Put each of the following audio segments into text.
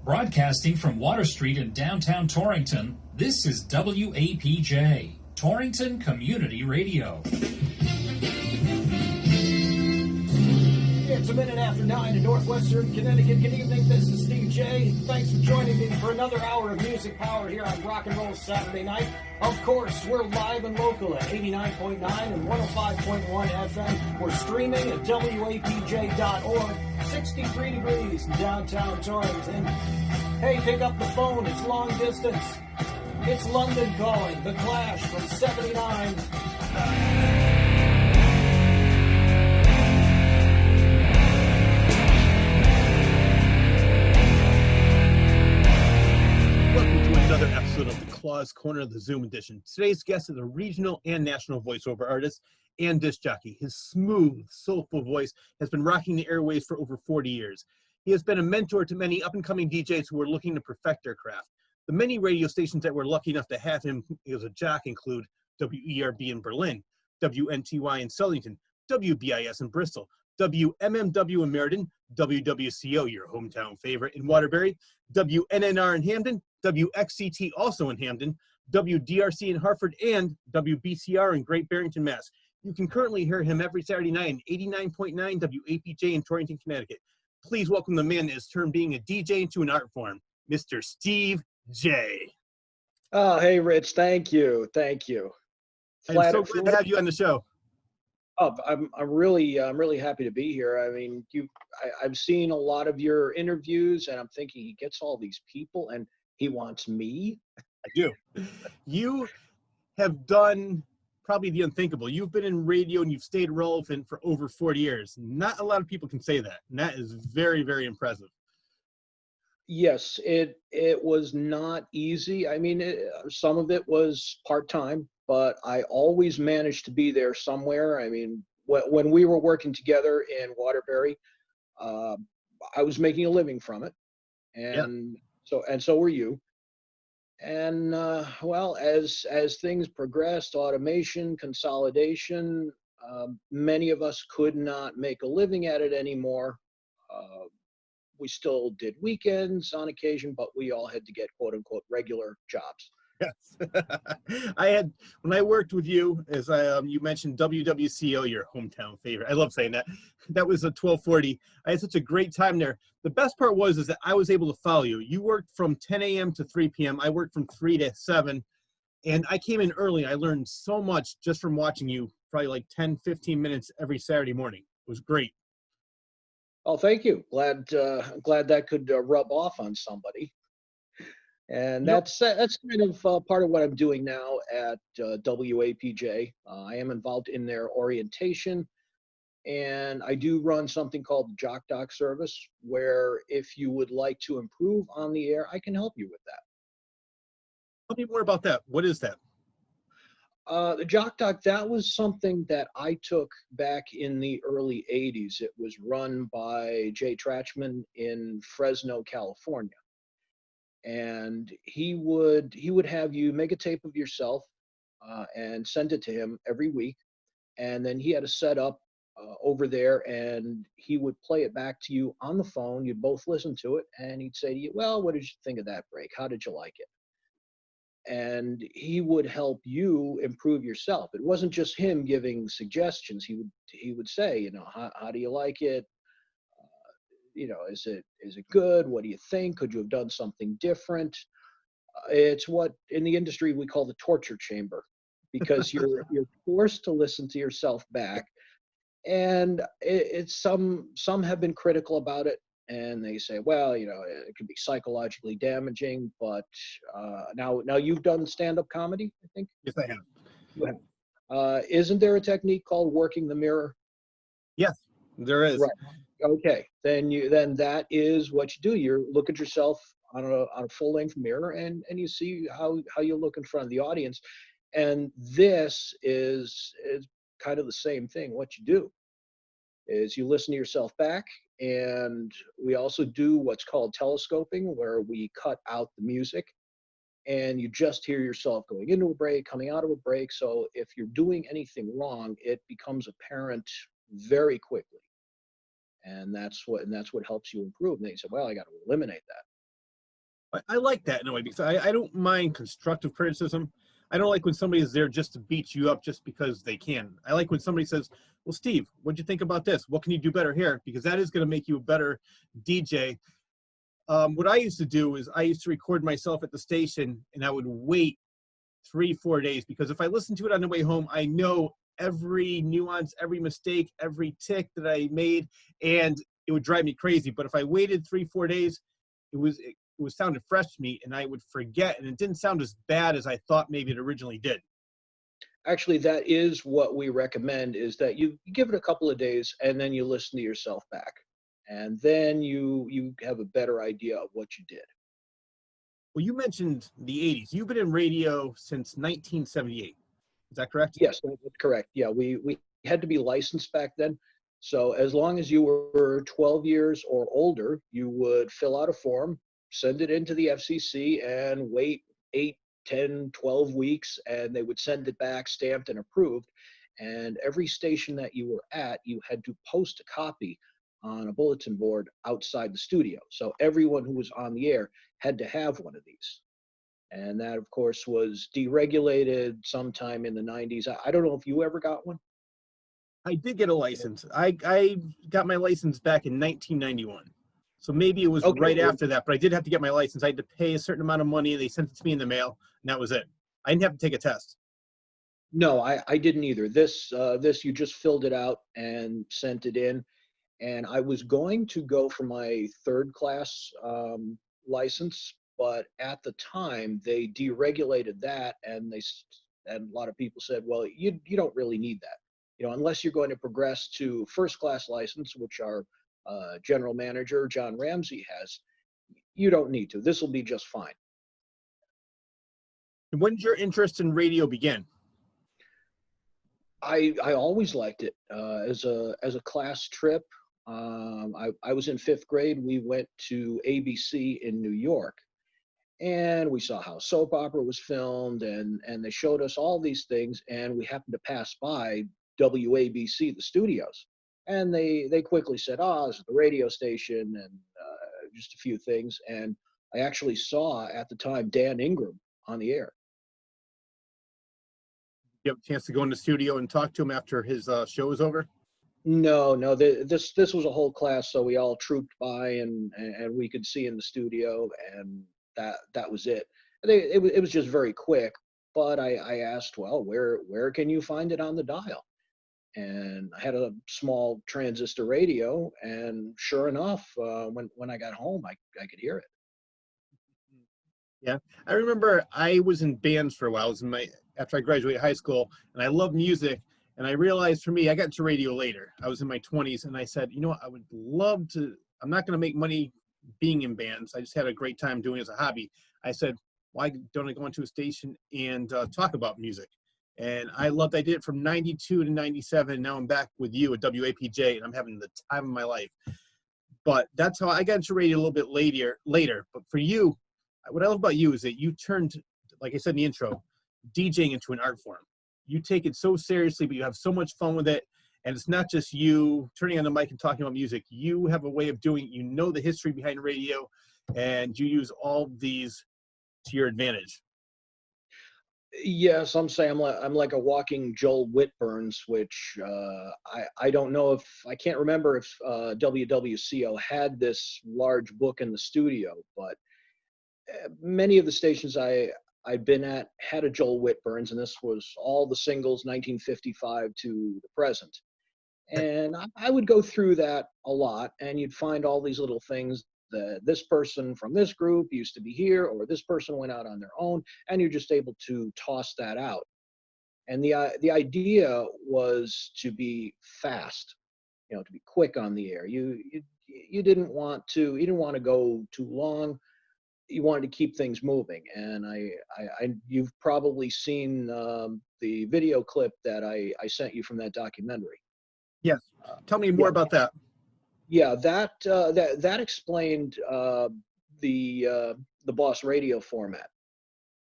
Broadcasting from Water Street in downtown Torrington, this is WAPJ, Torrington Community Radio. It's a minute after 9 in northwestern Connecticut. Good evening, this is Steve J. Thanks for joining me for another hour of music power here on Rock and Roll Saturday Night. Of course, we're live and local at 89.9 and 105.1 FM. We're streaming at WAPJ.org. 63 degrees in downtown Torrington. Hey, pick up the phone. It's long distance. It's London calling. The Clash from 79. Another episode of the Claws Corner of the Zoom edition. Today's guest is a regional and national voiceover artist and disc jockey. His smooth, soulful voice has been rocking the airwaves for over 40 years. He has been a mentor to many up-and-coming DJs who are looking to perfect their craft. The many radio stations that were lucky enough to have him as a jock include WERB in Berlin, WNTY in Sullyton, WBIS in Bristol, WMMW in Meriden, WWCO, your hometown favorite, in Waterbury, WNNR in Hamden, WXCT also in Hamden, WDRC in Hartford, and WBCR in Great Barrington, Mass. You can currently hear him every Saturday night in 89.9 WAPJ in Torrington, Connecticut. Please welcome the man that has turned being a DJ into an art form, Mr. Steve J. Oh, hey, Rich. Thank you. Thank you. I'm so glad to have you on the show. Oh, I'm really happy to be here. I mean, I've seen a lot of your interviews, and I'm thinking he gets all these people, and he wants me. I do. You have done probably the unthinkable. You've been in radio and you've stayed relevant for over 40 years. Not a lot of people can say that, and that is very, very impressive. Yes, it was not easy. I mean, some of it was part-time, but I always managed to be there somewhere. I mean, when we were working together in Waterbury, I was making a living from it, and so were you. And well, as things progressed, automation, consolidation, many of us could not make a living at it anymore. We still did weekends on occasion, but we all had to get quote unquote regular jobs. Yes. When I worked with you, as you mentioned, WWCO, your hometown favorite. I love saying that. That was a 1240. I had such a great time there. The best part was that I was able to follow you. You worked from 10 a.m. to 3 p.m. I worked from 3 to 7. And I came in early. I learned so much just from watching you, probably like 10, 15 minutes every Saturday morning. It was great. Oh, thank you. Glad that could rub off on somebody. And that's kind of part of what I'm doing now at WAPJ. I am involved in their orientation, and I do run something called the Jock Doc service, where if you would like to improve on the air, I can help you with that. Tell me more about that. What is that? The Jock Doc, that was something that I took back in the early 80s. It was run by Jay Trachman in Fresno, California. And he would have you make a tape of yourself and send it to him every week. And then he had a setup over there, and he would play it back to you on the phone. You'd both listen to it, and he'd say to you, well, what did you think of that break? How did you like it? And he would help you improve yourself. It wasn't just him giving suggestions. He would say, you know, how do you like it? You know, is it good? What do you think? Could you have done something different? It's what in the industry we call the torture chamber, because you're forced to listen to yourself back. And it's some have been critical about it, and they say, well, you know, it can be psychologically damaging. But now you've done stand-up comedy, I think. Yes, I have. Isn't there a technique called working the mirror? Yes, there is. Right. Okay, then that is what you do. You look at yourself on a full-length mirror, and you see how you look in front of the audience. And this is kind of the same thing. What you do is you listen to yourself back, and we also do what's called telescoping, where we cut out the music, and you just hear yourself going into a break, coming out of a break. So if you're doing anything wrong, it becomes apparent very quickly. And that's what helps you improve. And they said, well, I got to eliminate that. I like that in a way because I don't mind constructive criticism. I don't like when somebody is there just to beat you up just because they can. I like when somebody says, well, Steve, what'd you think about this? What can you do better here? Because that is going to make you a better DJ. What I used to do is I used to record myself at the station and I would wait 3-4 days because if I listen to it on the way home, I know every nuance, every mistake, every tick that I made, and it would drive me crazy. But if I waited 3-4 days, it was sounded fresh to me and I would forget, and it didn't sound as bad as I thought maybe it originally did. Actually, that is what we recommend, is that you give it a couple of days and then you listen to yourself back. And then you have a better idea of what you did. Well, you mentioned the 80s. You've been in radio since 1978. Is that correct? Yes, that's correct. Yeah, we had to be licensed back then. So as long as you were 12 years or older, you would fill out a form, send it into the FCC, and wait 8, 10, 12 weeks, and they would send it back stamped and approved. And every station that you were at, you had to post a copy on a bulletin board outside the studio. So everyone who was on the air had to have one of these. And that, of course, was deregulated sometime in the 90s. I don't know if you ever got one. I did get a license. I got my license back in 1991. So maybe it was Okay. right after that, but I did have to get my license. I had to pay a certain amount of money. They sent it to me in the mail, and that was it. I didn't have to take a test. No, I didn't either. This you just filled it out and sent it in. And I was going to go for my third class license, but at the time they deregulated that, and and a lot of people said, well, you don't really need that, unless you're going to progress to first class license, which our general manager John Ramsey has. You don't need to. This will be just fine. And when did your interest in radio begin? I always liked it as a class trip. I was in 5th grade. We went to ABC in New York, and we saw how soap opera was filmed, and they showed us all these things, and we happened to pass by WABC, the studios, and they quickly said, oh, this is the radio station, and just a few things. And I actually saw at the time Dan Ingram on the air. You have a chance to go in the studio and talk to him after his show was over? No, this was a whole class, so we all trooped by, and we could see in the studio, and that was it. It was just very quick, but I asked, well, where can you find it on the dial? And I had a small transistor radio, and sure enough, when I got home, I could hear it. Yeah, I remember I was in bands for a while. It was after I graduated high school, and I love music. And I realized for me, I got into radio later. I was in my 20s, and I said, you know what, I would love to. I'm not going to make money being in bands. I just had a great time doing it as a hobby. I said, why don't I go into a station and talk about music? And I loved. I did it from 92 to 97. Now I'm back with you at WAPJ, and I'm having the time of my life. But that's how I got into radio a little bit later. But for you, what I love about you is that you turned, like I said in the intro, DJing into an art form. You take it so seriously, but you have so much fun with it. And it's not just you turning on the mic and talking about music. You have a way of doing it. You know the history behind radio, and you use all these to your advantage. Yes, I'm saying I'm like a walking Joel Whitburns, which I don't know if I can't remember if WWCO had this large book in the studio, but many of the stations I'd been at had a Joel Whitburns, and this was all the singles 1955 to the present. And I would go through that a lot, and you'd find all these little things that this person from this group used to be here, or this person went out on their own, and you're just able to toss that out. And the idea was to be fast, to be quick on the air. You didn't want to go too long. You wanted to keep things moving. And you've probably seen the video clip that I sent you from that documentary. Yes. Tell me more about that. Yeah, that explained the Boss Radio format,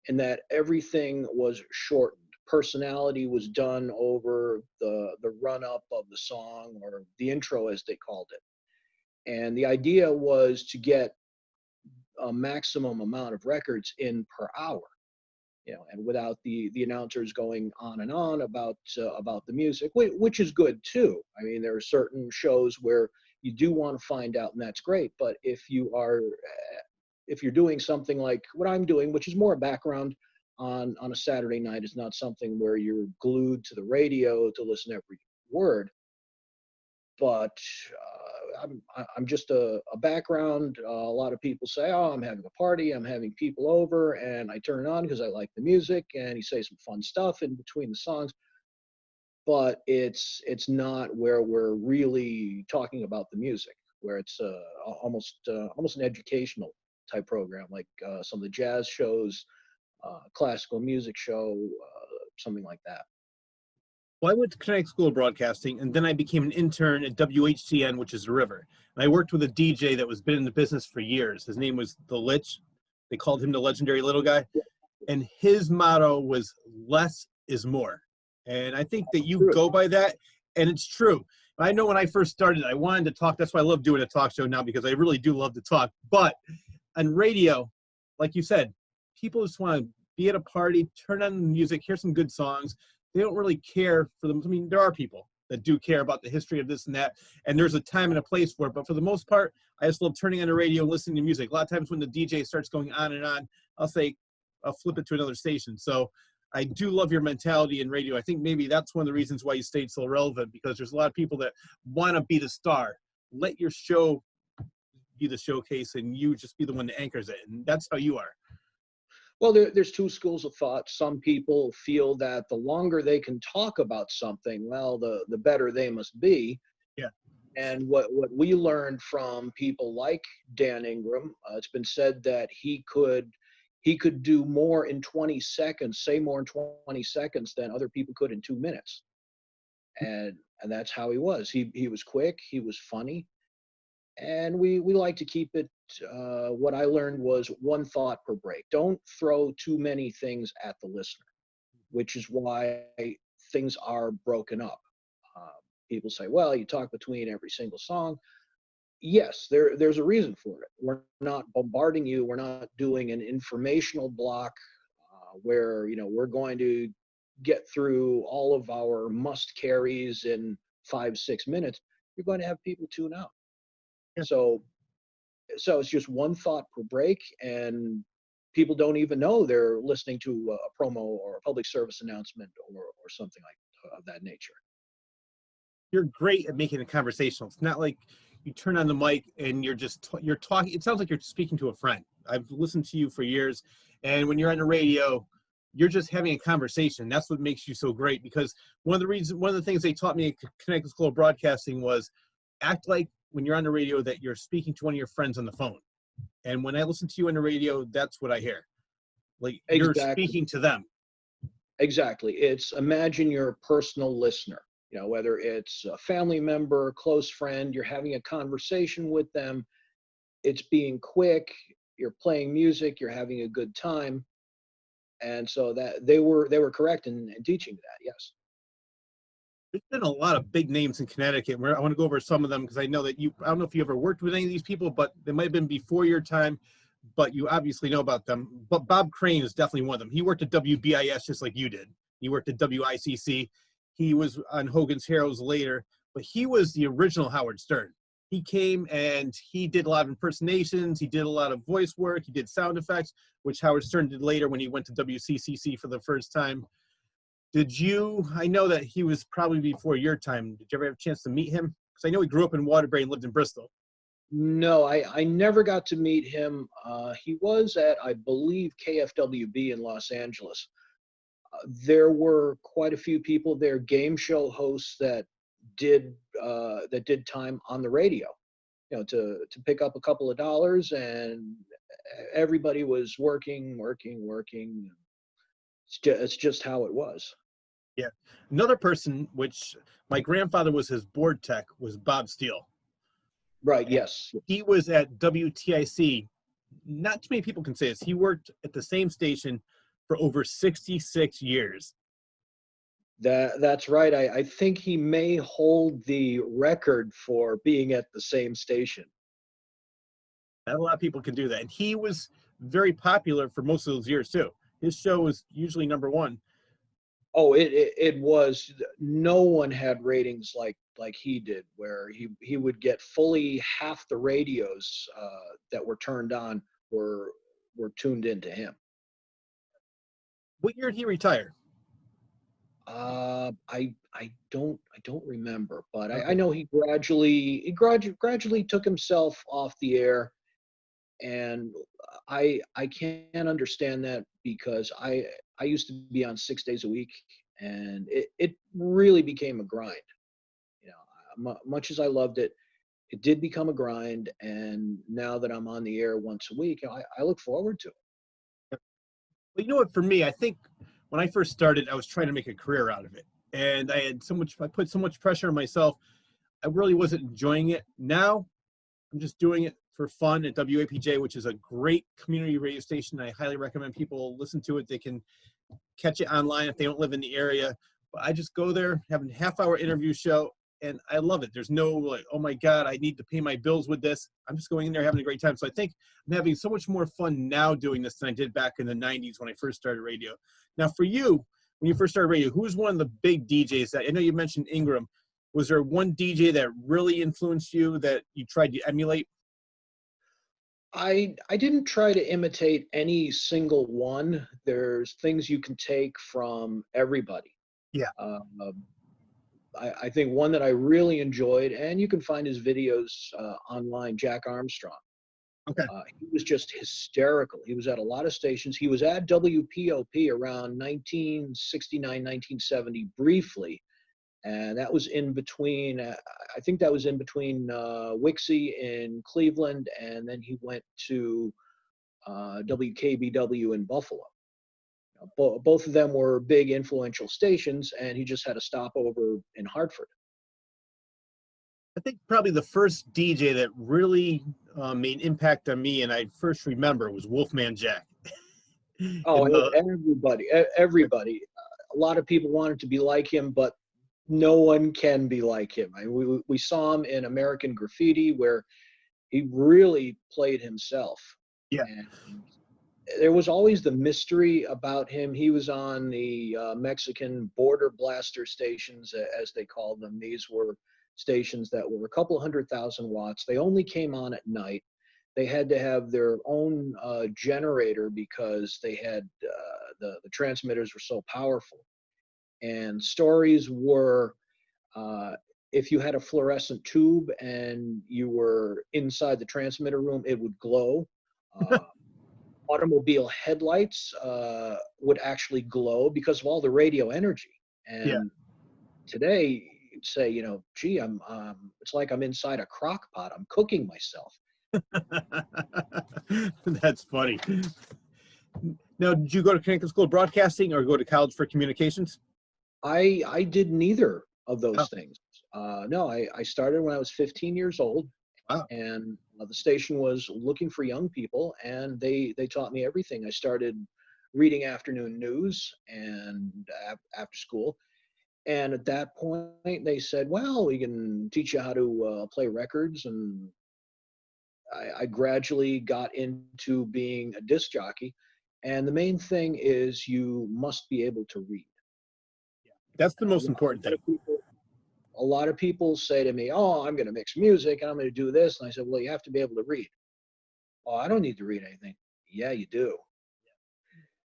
in that everything was shortened. Personality was done over the run up of the song, or the intro as they called it. And the idea was to get a maximum amount of records in per hour, and without the announcers going on and on about the music, which is good too. I mean, there are certain shows where you do want to find out, and that's great. But if you're doing something like what I'm doing, which is more a background on a Saturday night, is not something where you're glued to the radio to listen to every word. But I'm just a background. A lot of people say, "Oh, I'm having a party. I'm having people over," and I turn it on because I like the music, and he says some fun stuff in between the songs. But it's not where we're really talking about the music, where it's almost an educational type program, like some of the jazz shows, classical music show, something like that. Well, I went to Connecticut School of Broadcasting, and then I became an intern at WHCN, which is the River. And I worked with a DJ that was been in the business for years. His name was The Lich. They called him the legendary little guy. And his motto was less is more. And I think that you go by that, and it's true. I know when I first started, I wanted to talk. That's why I love doing a talk show now, because I really do love to talk. But on radio, like you said, people just want to be at a party, turn on the music, hear some good songs. They don't really care for them. I mean, there are people that do care about the history of this and that, and there's a time and a place for it. But for the most part, I just love turning on the radio and listening to music. A lot of times when the DJ starts going on and on, I'll flip it to another station. So I do love your mentality in radio. I think maybe that's one of the reasons why you stayed so relevant, because there's a lot of people that want to be the star. Let your show be the showcase, and you just be the one that anchors it. And that's how you are. Well, there's two schools of thought. Some people feel that the longer they can talk about something, well, the better they must be. Yeah. And what we learned from people like Dan Ingram, it's been said that he could do more in 20 seconds, say more in 20 seconds than other people could in 2 minutes. And that's how he was. He was quick, he was funny, and we like to keep it. What I learned was one thought per break. Don't throw too many things at the listener, which is why things are broken up. People say, "Well, you talk between every single song." Yes, there's a reason for it. We're not bombarding you. We're not doing an informational block where we're going to get through all of our must carries in 5-6 minutes. You're going to have people tune out. Yeah. So it's just one thought per break, and people don't even know they're listening to a promo or a public service announcement or something like of that nature. You're great at making it conversational. It's not like you turn on the mic and you're talking. It sounds like you're speaking to a friend. I've listened to you for years, and when you're on the radio, you're just having a conversation. That's what makes you so great, because one of the things they taught me at Connecticut School of Broadcasting was act like when you're on the radio that you're speaking to one of your friends on the phone. And when I listen to you on the radio, that's what I hear. Like you're speaking to them. Exactly. It's imagine you're a personal listener. Whether it's a family member, a close friend, you're having a conversation with them. It's being quick. You're playing music. You're having a good time. And so that they were correct in teaching that. Yes. There's been a lot of big names in Connecticut. I want to go over some of them, because I know that I don't know if you ever worked with any of these people, but they might have been before your time, but you obviously know about them. But Bob Crane is definitely one of them. He worked at WBIS just like you did. He worked at WICC. He was on Hogan's Heroes later, but he was the original Howard Stern. He came and he did a lot of impersonations. He did a lot of voice work. He did sound effects, which Howard Stern did later when he went to WCCC for the first time. I know that he was probably before your time. Did you ever have a chance to meet him? Because I know he grew up in Waterbury and lived in Bristol. No, I never got to meet him. He was at, I believe, KFWB in Los Angeles. There were quite a few people there, game show hosts that did time on the radio, to pick up a couple of dollars, and everybody was working. It's just how it was. Yeah. Another person, which my grandfather was his board tech, was Bob Steele. Right. And yes. He was at WTIC. Not too many people can say this. He worked at the same station for over 66 years. That's right. I think he may hold the record for being at the same station. Not a lot of people can do that. And he was very popular for most of those years too. His show was usually number one. Oh, it was. No one had ratings like he did, where he would get fully half the radios that were turned on were tuned into him. What year did he retire? I don't remember, but I Okay. know he gradually took himself off the air, and I can't understand that because I used to be on 6 days a week, and it really became a grind. You know, much as I loved it, it did become a grind, and now that I'm on the air once a week, I look forward to it. Well, you know what? For me, I think when I first started, I was trying to make a career out of it, and I put so much pressure on myself. I really wasn't enjoying it. Now, I'm just doing it for fun at WAPJ, which is a great community radio station. I highly recommend people listen to it. They can catch it online if they don't live in the area. But I just go there, have a half-hour interview show, and I love it. There's no like, oh my God, I need to pay my bills with this. I'm just going in there having a great time. So I think I'm having so much more fun now doing this than I did back in the 90s when I first started radio. Now for you, when you first started radio, who was one of the big DJs that, I know you mentioned Ingram. Was there one DJ that really influenced you that you tried to emulate? I didn't try to imitate any single one. There's things you can take from everybody. Yeah. I think one that I really enjoyed, and you can find his videos online, Jack Armstrong. Okay. He was just hysterical. He was at a lot of stations. He was at WPOP around 1969, 1970 briefly. And that was in between, I think that was in between Wixie in Cleveland, and then he went to WKBW in Buffalo. Both of them were big, influential stations, and he just had a stopover in Hartford. I think probably the first DJ that really made impact on me, and I first remember, was Wolfman Jack. Oh, In the, everybody. A lot of people wanted to be like him, but no one can be like him. We saw him in American Graffiti, where he really played himself. yeah, And there was always the mystery about him. He was on the Mexican border blaster stations, as they called them. These were stations that were a couple 100,000 watts. They only came on at night. They had to have their own generator because they had the transmitters were so powerful. And stories were if you had a fluorescent tube and you were inside the transmitter room, it would glow. Automobile headlights would actually glow because of all the radio energy. And yeah. today, you'd say, gee, it's like I'm inside a crock pot. I'm cooking myself. That's funny. Now, did you go to Connecticut School of Broadcasting or go to college for communications? I did neither of those Oh. things. No, I started when I was 15 years old. Wow. And the station was looking for young people, and they taught me everything. I started reading afternoon news and after school. And at that point, they said, well, we can teach you how to play records. And I gradually got into being a disc jockey. And the main thing is you must be able to read. That's the most important thing. A lot of people say to me, oh, I'm going to mix music and I'm going to do this. And I said, well, you have to be able to read. Oh, I don't need to read anything. Yeah, you do.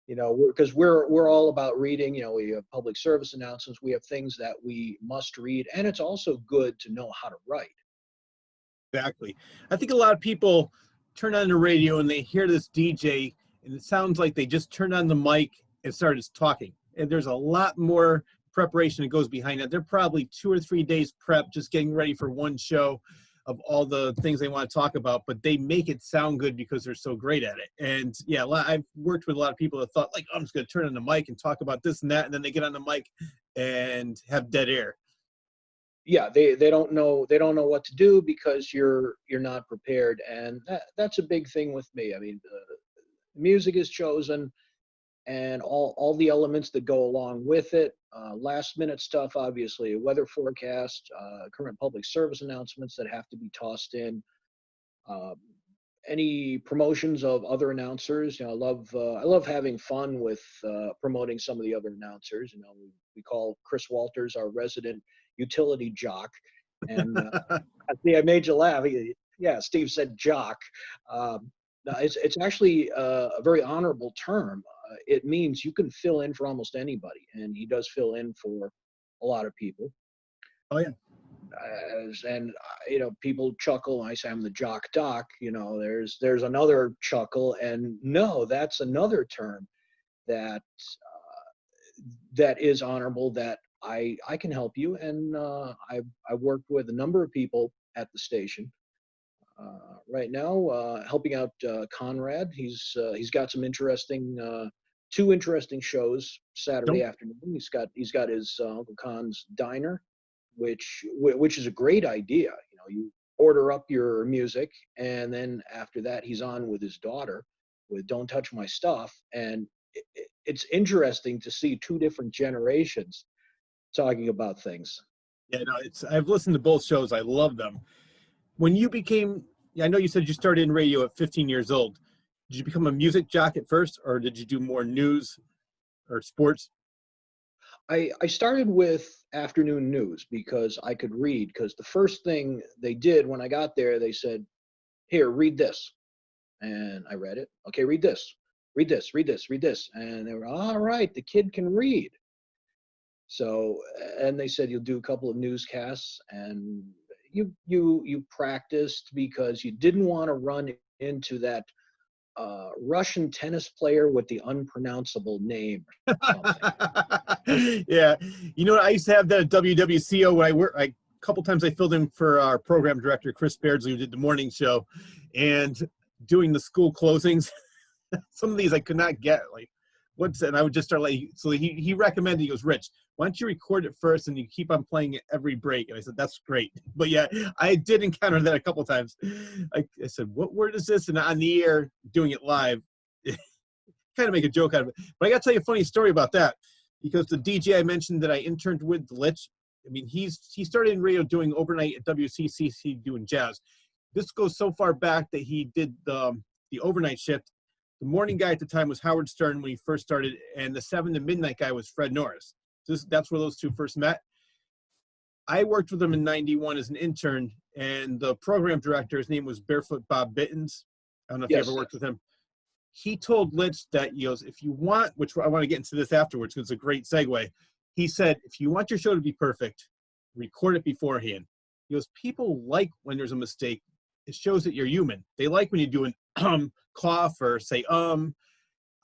Because we're all about reading. We have public service announcements. We have things that we must read. And it's also good to know how to write. Exactly. I think a lot of people turn on the radio and they hear this DJ and it sounds like they just turned on the mic and started talking. And there's a lot more preparation that goes behind that. They're probably 2 or 3 days prep, just getting ready for one show of all the things they want to talk about, but they make it sound good because they're so great at it. And yeah, I've worked with a lot of people that thought like, oh, I'm just going to turn on the mic and talk about this and that. And then they get on the mic and have dead air. Yeah, they don't know what to do because you're not prepared. And that's a big thing with me. I mean, music is chosen and all the elements that go along with it. Last minute stuff, obviously, a weather forecast, current public service announcements that have to be tossed in. any promotions of other announcers. You know, I love having fun with promoting some of the other announcers. You know, we call Chris Walters our resident utility jock, and see, I made you laugh. Yeah, Steve said jock. No, it's actually a very honorable term. It means you can fill in for almost anybody, and he does fill in for a lot of people. Oh yeah. And you know, people chuckle when I say I'm the jock doc. You know, there's another chuckle, and no, that's another term that that is honorable, that I can help you. And I worked with a number of people at the station right now, helping out Conrad. He's got some interesting two interesting shows Saturday afternoon. He's got his Uncle Con's Diner, which is a great idea. You know, you order up your music, and then after that, he's on with his daughter with "Don't Touch My Stuff," and it's interesting to see two different generations talking about things. Yeah, no, I've listened to both shows. I love them. When you became, I know you said you started in radio at 15 years old. Did you become a music jock at first, or did you do more news or sports? I started with afternoon news because I could read. Because the first thing they did when I got there, they said, "Here, read this," and I read it. Okay, read this, read this, read this, read this, and they were all right. The kid can read. So, and they said you'll do a couple of newscasts, and you practiced because you didn't want to run into that Russian tennis player with the unpronounceable name or something. Yeah, you know, I used to have that at WWCO when a couple times I filled in for our program director Chris Beardsley, who did the morning show, and doing the school closings. Some of these I could not get, like what's, and I would just start like, so he recommended, he goes, "Rich, why don't you record it first and you keep on playing it every break?" And I said, "That's great." But yeah, I did encounter that a couple of times. I said, "What word is this?" And on the air doing it live, kind of make a joke out of it. But I got to tell you a funny story about that, because the DJ I mentioned that I interned with, Lich, I mean, he started in radio doing overnight at WCCC doing jazz. This goes so far back that he did the overnight shift. The morning guy at the time was Howard Stern when he first started, and the 7 to midnight guy was Fred Norris. That's where those two first met. I worked with him in '91 as an intern, and the program director, his name was Barefoot Bob Bittens. I don't know if you ever worked with him. He told Litch that, he goes, if you want, which I want to get into this afterwards because it's a great segue. He said, if you want your show to be perfect, record it beforehand. He goes, people like when there's a mistake. It shows that you're human. They like when you do an cough or say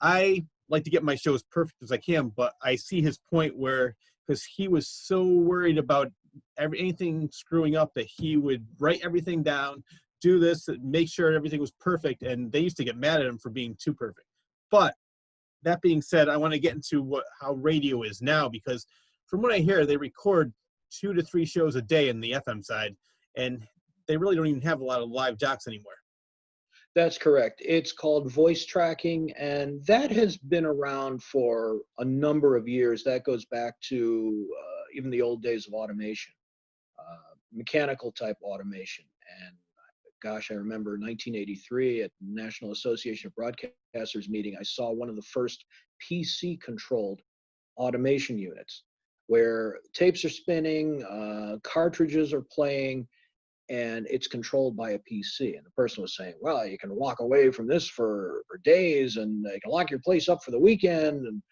I like to get my show as perfect as I can, but I see his point where, because he was so worried about anything screwing up, that he would write everything down, do this, make sure everything was perfect, and they used to get mad at him for being too perfect. But that being said, I want to get into how radio is now, because from what I hear, they record 2 to 3 shows a day in the FM side, and they really don't even have a lot of live jocks anymore. That's correct. It's called voice tracking, and that has been around for a number of years. That goes back to even the old days of automation, mechanical type automation. And gosh, I remember 1983 at the National Association of Broadcasters meeting, I saw one of the first PC-controlled automation units where tapes are spinning, cartridges are playing, and it's controlled by a PC. And the person was saying, well, you can walk away from this for days, and you can lock your place up for the weekend and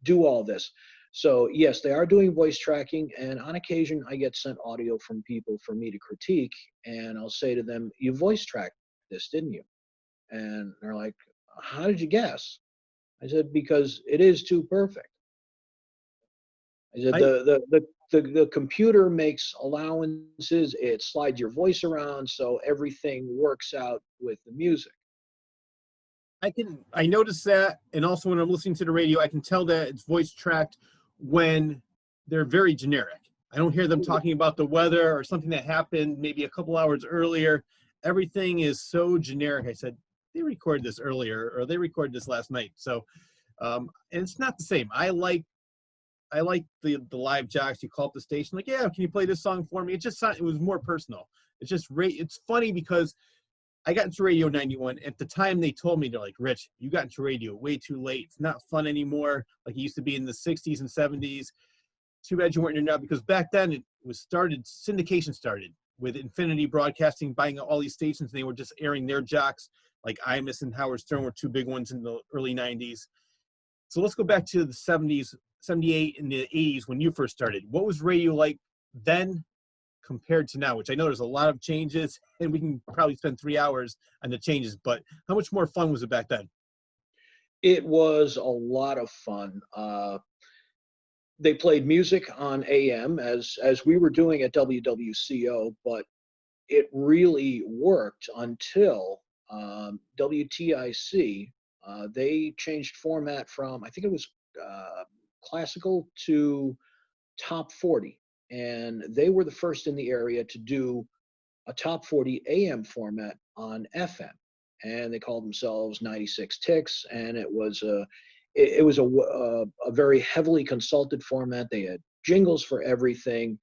do all this. So yes, they are doing voice tracking, and on occasion I get sent audio from people for me to critique, and I'll say to them, you voice tracked this, didn't you? And they're like, how did you guess? I said, because it is too perfect. I said, the computer makes allowances, it slides your voice around, so everything works out with the music. I noticed that, and also when I'm listening to the radio, I can tell that it's voice tracked when they're very generic. I don't hear them talking about the weather or something that happened maybe a couple hours earlier. Everything is so generic. I said, they recorded this earlier, or they recorded this last night. So, and it's not the same. I like the live jocks. You call up the station, like, yeah, can you play this song for me? It was more personal. It's funny because I got into radio in 91. At the time, they told me, they're like, Rich, you got into radio way too late. It's not fun anymore like it used to be in the 60s and 70s. Too bad you weren't here now, because back then syndication started with Infinity Broadcasting buying all these stations, and they were just airing their jocks, like Imus and Howard Stern were two big ones in the early 90s. So let's go back to the 70s, 78 and the 80s when you first started. What was radio like then compared to now, which I know there's a lot of changes, and we can probably spend 3 hours on the changes, but how much more fun was it back then? It was a lot of fun. They played music on AM as we were doing at WWCO, but it really worked until WTIC. They changed format from, I think it was classical to top 40, and they were the first in the area to do a top 40 AM format on FM, and they called themselves 96 Ticks, and it was a very heavily consulted format. They had jingles for everything,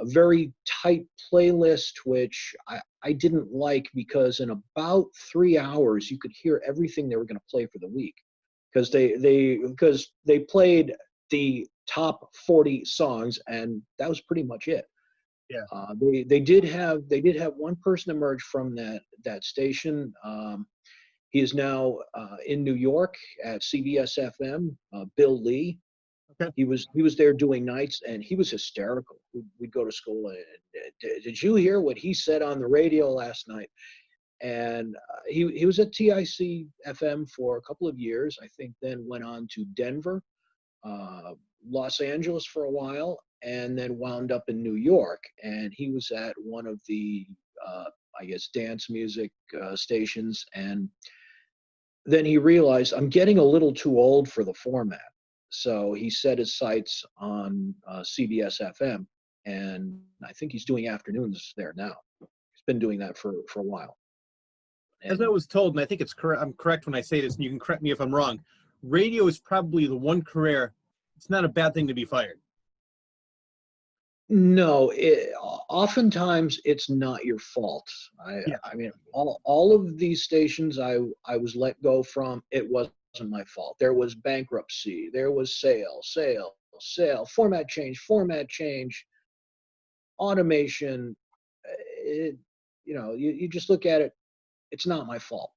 a very tight playlist, which I didn't like, because in about 3 hours you could hear everything they were going to play for the week, because they played the top 40 songs, and that was pretty much it. Yeah. They did have one person emerge from that station. He is now in New York at CBS FM, Bill Lee. Okay. He was there doing nights, and he was hysterical. We'd go to school, and did you hear what he said on the radio last night? And he was at TIC FM for a couple of years, I think, then went on to Denver, Los Angeles for a while, and then wound up in New York. And he was at one of the, I guess, dance music stations, and then he realized, I'm getting a little too old for the format. So he set his sights on CBS FM, and I think he's doing afternoons there now. He's been doing that for a while. As I was told, and I think it's correct, I'm correct when I say this, and you can correct me if I'm wrong, radio is probably the one career, it's not a bad thing to be fired. No, oftentimes it's not your fault. I mean, all of these stations I was let go from, it wasn't my fault. There was bankruptcy, there was sale, format change, automation. You just look at it, it's not my fault.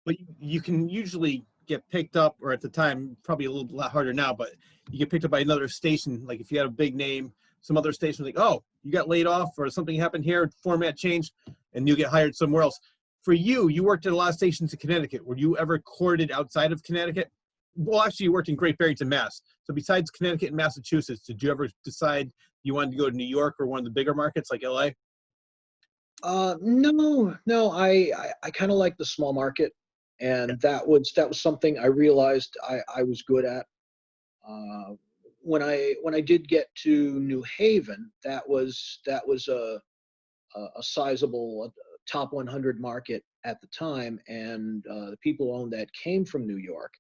But you can usually get picked up, or at the time, probably a little lot harder now, but you get picked up by another station. Like if you had a big name, some other station like, oh, you got laid off or something happened here, format changed, and you get hired somewhere else. For you worked at a lot of stations in Connecticut. Were you ever courted outside of Connecticut? Well, actually, you worked in Great Barrington, Mass. So besides Connecticut and Massachusetts, did you ever decide you wanted to go to New York or one of the bigger markets like LA? No, I kind of like the small market, and that was something I realized I was good at. When I did get to New Haven, that was a sizable top 100 market at the time, and the people who owned that came from New York,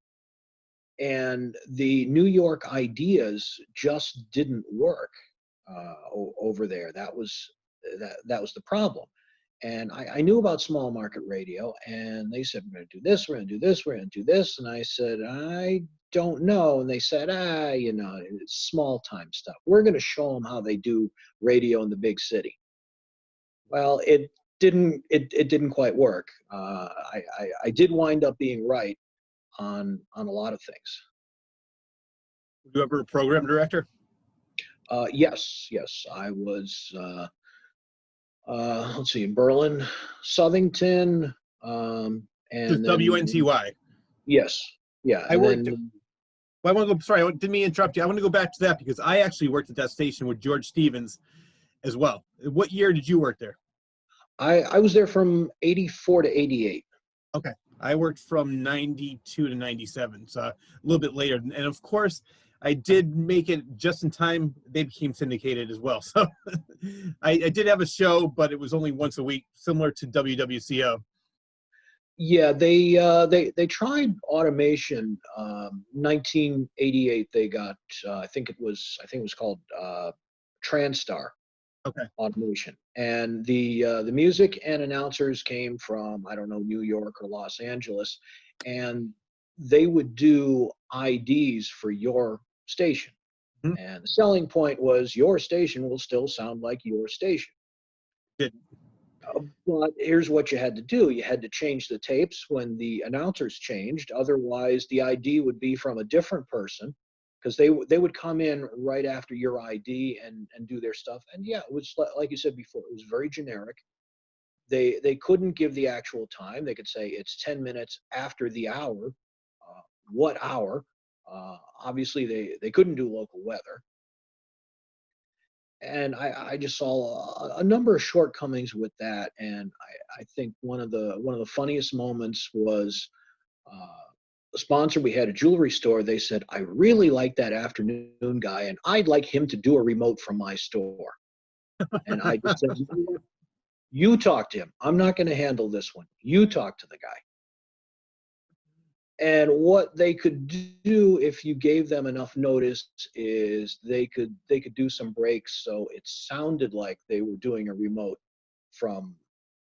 and the New York ideas just didn't work over there. That was the problem. And I knew about small market radio, and they said, we're going to do this, we're going to do this, we're going to do this. And I said, I don't know. And they said, it's small time stuff. We're going to show them how they do radio in the big city. Well, it didn't quite work. I did wind up being right on a lot of things. Were you ever a program director? Yes, I was. Let's see, Berlin, Southington, and just WNTY. Yes, yeah. I worked. I want to go. Sorry, I didn't mean to interrupt you. I want to go back to that because I actually worked at that station with George Stevens as well. What year did you work there? I was there from 84 to 88. Okay. I worked from 92 to 97, so a little bit later. And of course, I did make it just in time. They became syndicated as well. So I did have a show, but it was only once a week, similar to WWCO. Yeah, they tried automation. 1988, they got I think it was called Transtar, Okay. automation. And the music and announcers came from, I don't know, New York or Los Angeles, and they would do IDs for your station. Mhm. And the selling point was your station will still sound like your station. Good. But here's what you had to do. You had to change the tapes when the announcers changed. Otherwise, the ID would be from a different person because they would come in right after your ID and do their stuff. And yeah, it was like you said before, it was very generic. They couldn't give the actual time. They could say it's 10 minutes after the hour. What hour? Obviously, they couldn't do local weather. And I just saw a number of shortcomings with that. And I think one of the funniest moments was a sponsor we had, a jewelry store. They said, I really like that afternoon guy, and I'd like him to do a remote from my store. And I just said, you talk to him. I'm not going to handle this one. You talk to the guy. And what they could do if you gave them enough notice is they could do some breaks so it sounded like they were doing a remote from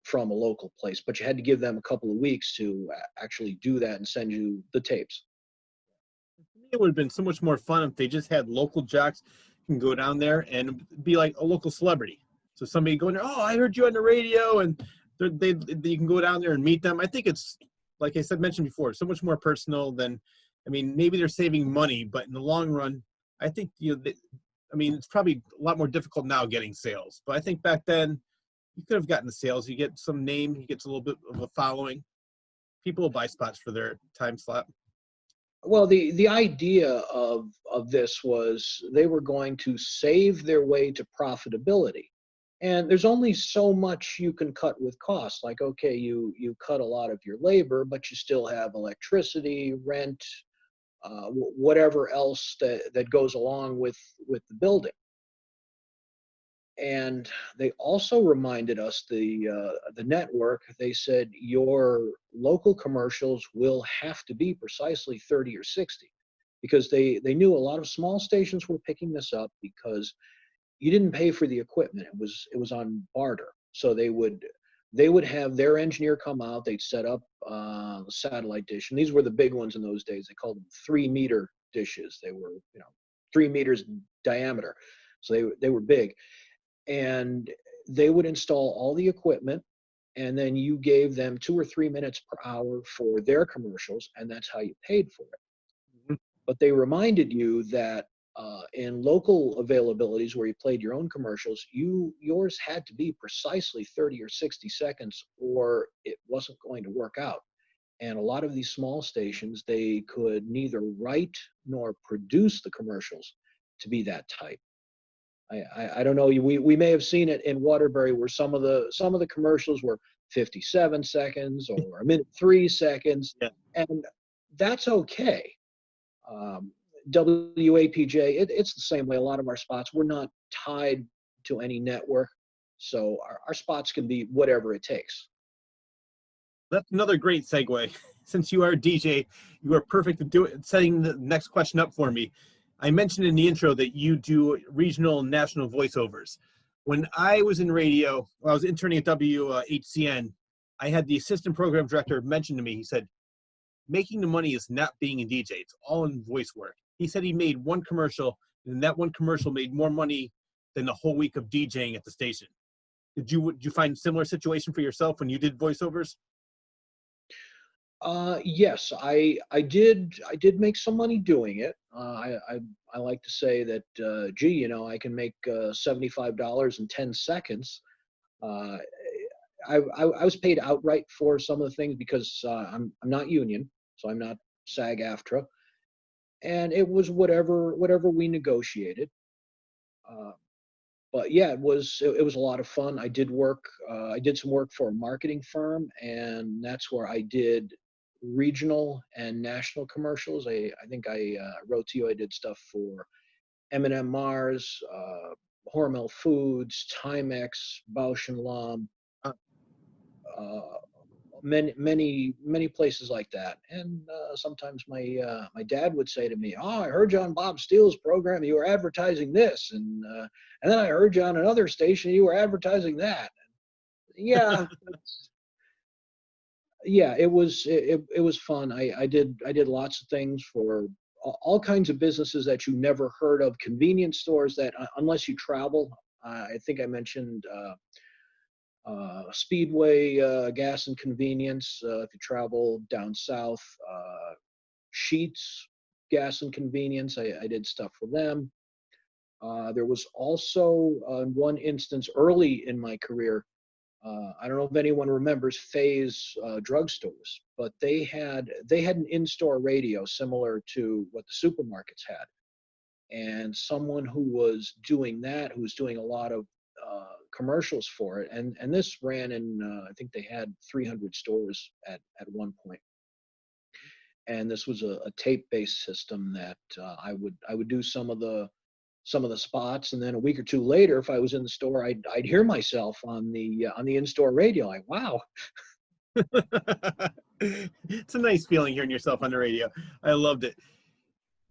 from a local place, but you had to give them a couple of weeks to actually do that and send you the tapes. It would have been so much more fun if they just had local jocks can go down there and be like a local celebrity. So somebody going there, oh, I heard you on the radio, and you can go down there and meet them. I think it's like I said mentioned before, so much more personal than. I mean, maybe they're saving money, but in the long run, I think I mean, it's probably a lot more difficult now getting sales. But I think back then, you could have gotten the sales. You get some name, you get a little bit of a following. People will buy spots for their time slot. Well, the idea of this was they were going to save their way to profitability. And there's only so much you can cut with costs. Like, okay, you cut a lot of your labor, but you still have electricity, rent, whatever else that goes along with the building. And they also reminded us the network. They said your local commercials will have to be precisely 30 or 60, because they knew a lot of small stations were picking this up because you didn't pay for the equipment. It was on barter. So they would have their engineer come out. They'd set up the satellite dish, and these were the big ones in those days. They called them 3-meter dishes. They were 3 meters diameter, so they were big. And they would install all the equipment, and then you gave them 2 or 3 minutes per hour for their commercials, and that's how you paid for it. Mhm. But they reminded you that in local availabilities where you played your own commercials, yours had to be precisely 30 or 60 seconds, or it wasn't going to work out. And a lot of these small stations, they could neither write nor produce the commercials to be that tight. I don't know. We may have seen it in Waterbury where some of the commercials were 57 seconds or a minute 3 seconds, Yeah. and that's okay. Um, WAPJ, it's the same way. A lot of our spots, we're not tied to any network, so our spots can be whatever it takes. That's another great segue. Since you are a DJ, you are perfect to do it. Setting the next question up for me. I mentioned in the intro that you do regional and national voiceovers. When I was in radio, when I was interning at WHCN, I had the assistant program director mention to me, he said, making the money is not being a DJ. It's all in voice work. He said he made one commercial, and that one commercial made more money than the whole week of DJing at the station. Did you find similar situation for yourself when you did voiceovers? Yes, I did make some money doing it. I like to say that, gee, I can make $75 in 10 seconds. Uh, I was paid outright for some of the things because I'm not union, so I'm not SAG-AFTRA, and it was whatever we negotiated. Uh, but yeah, it was a lot of fun. I did some work for a marketing firm, and that's where I did regional and national commercials. I think I wrote to you. I did stuff for M&M Mars, Hormel Foods, Timex, Bausch and Lomb, Uh, uh, many places like that. And sometimes my dad would say to me, "Oh, I heard you on Bob Steele's program. You were advertising this, and then I heard you on another station. You were advertising that." Yeah, yeah, it was fun. I did lots of things for all kinds of businesses that you never heard of. Convenience stores that unless you travel, I think I mentioned. Speedway gas and convenience if you travel down south. Sheets gas and convenience. I did stuff for them. There was also one instance early in my career. I don't know if anyone remembers Faye's drugstores, but they had an in-store radio similar to what the supermarkets had. And someone who was doing that, who was doing a lot of commercials for it, and this ran in I think they had 300 stores at one point. And this was a tape-based system that I would do some of the spots, and then a week or two later, if I was in the store, I'd hear myself on the in-store radio. Like, wow. It's a nice feeling hearing yourself on the radio. I loved it.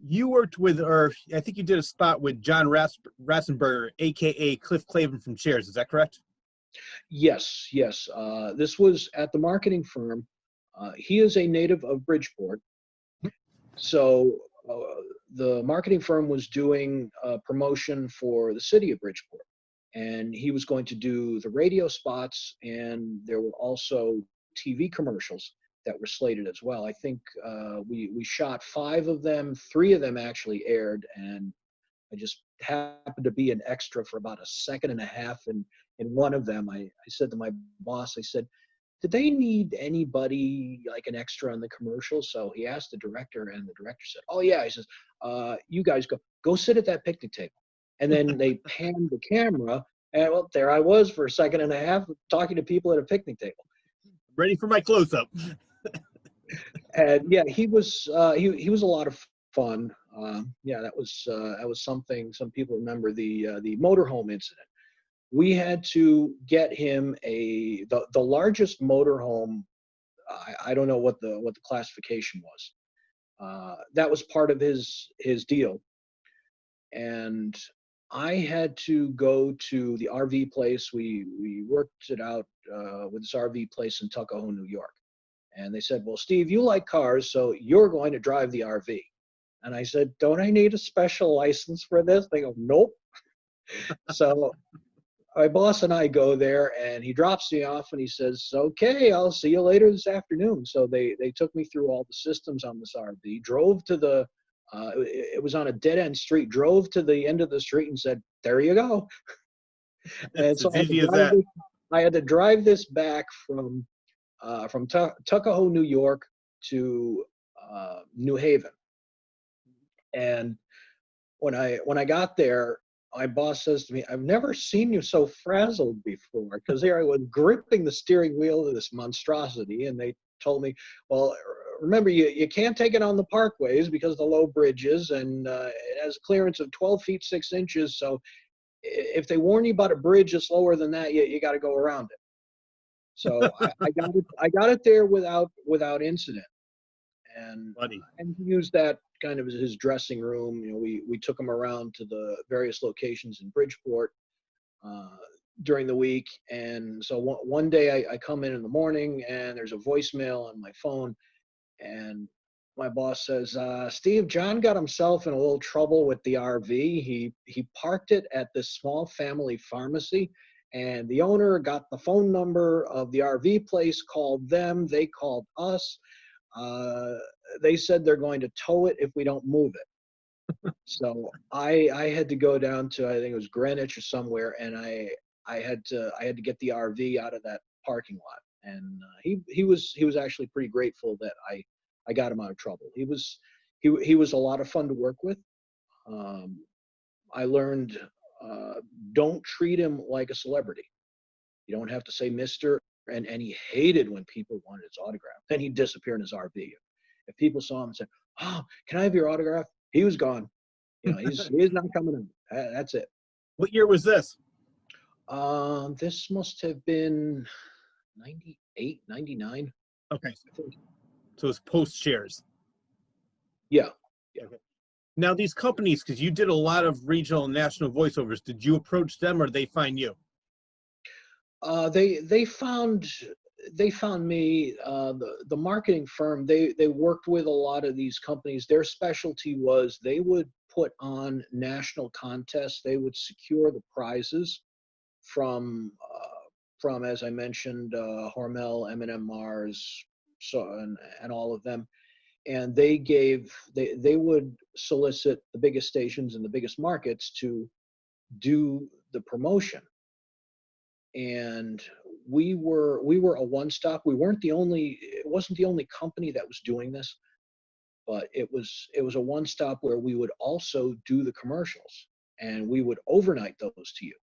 You worked with, or I think you did a spot with John Ratzenberger, aka Cliff Clavin from Cheers. Is that correct? Yes. This was at the marketing firm. He is a native of Bridgeport, so the marketing firm was doing a promotion for the city of Bridgeport, and he was going to do the radio spots, and there were also TV commercials that were slated as well. I think we shot 5 of them. 3 of them actually aired, and I just happened to be an extra for about a second and a half in one of them. I said to my boss, I said, "Did they need anybody like an extra on the commercial?" So he asked the director, and the director said, "Oh yeah." He says, "You guys go sit at that picnic table." And then they panned the camera, and well, there I was for a second and a half talking to people at a picnic table. Ready for my close-up. And yeah, he was a lot of fun. Yeah, that was something. Some people remember the motorhome incident. We had to get him the largest motorhome. I don't know what the classification was. That was part of his deal, and I had to go to the RV place. We worked it out with this RV place in Tuckahoe, New York. And they said, "Well, Steve, you like cars, so you're going to drive the RV." And I said, "Don't I need a special license for this?" They go, "Nope." So my boss and I go there, and he drops me off, and he says, "Okay, I'll see you later this afternoon." So they took me through all the systems on this RV, drove to it was on a dead-end street, drove to the end of the street and said, "There you go." And It's so as easy as that. I had to drive this back from Tuckahoe, New York to New Haven. And when I got there, my boss says to me, "I've never seen you so frazzled before," because here I was gripping the steering wheel of this monstrosity, and they told me, "Well, remember, you can't take it on the parkways because of the low bridges, and it has a clearance of 12 feet 6 inches, so if they warn you about a bridge that's lower than that, you got to go around it." So I got it there without incident, and he used that kind of as his dressing room. You know, we took him around to the various locations in Bridgeport during the week, and so one day I come in the morning, and there's a voicemail on my phone, and my boss says, "Steve, John got himself in a little trouble with the RV. He parked it at this small family pharmacy, and the owner got the phone number of the RV place, called them, they called us. They said they're going to tow it if we don't move it." So I had to go down to, I think it was Greenwich or somewhere, and I had to get the RV out of that parking lot. And he was actually pretty grateful that I got him out of trouble. He was a lot of fun to work with. I learned, don't treat him like a celebrity. You don't have to say Mr. And he hated when people wanted his autograph. Then he'd disappear in his RV. If people saw him and said, "Oh, can I have your autograph?" He was gone. You know, he's not coming in. That's it. What year was this? This must have been 98, 99. Okay. So it's post shares. Yeah. Okay. Now these companies, because you did a lot of regional and national voiceovers, did you approach them or did they find you? They found me. The marketing firm, they worked with a lot of these companies. Their specialty was they would put on national contests. They would secure the prizes from, as I mentioned, Hormel, M&M Mars, and all of them. And they would solicit the biggest stations in the biggest markets to do the promotion. And we were a one-stop. We weren't the only. It wasn't the only company that was doing this, but it was a one-stop where we would also do the commercials, and we would overnight those to you.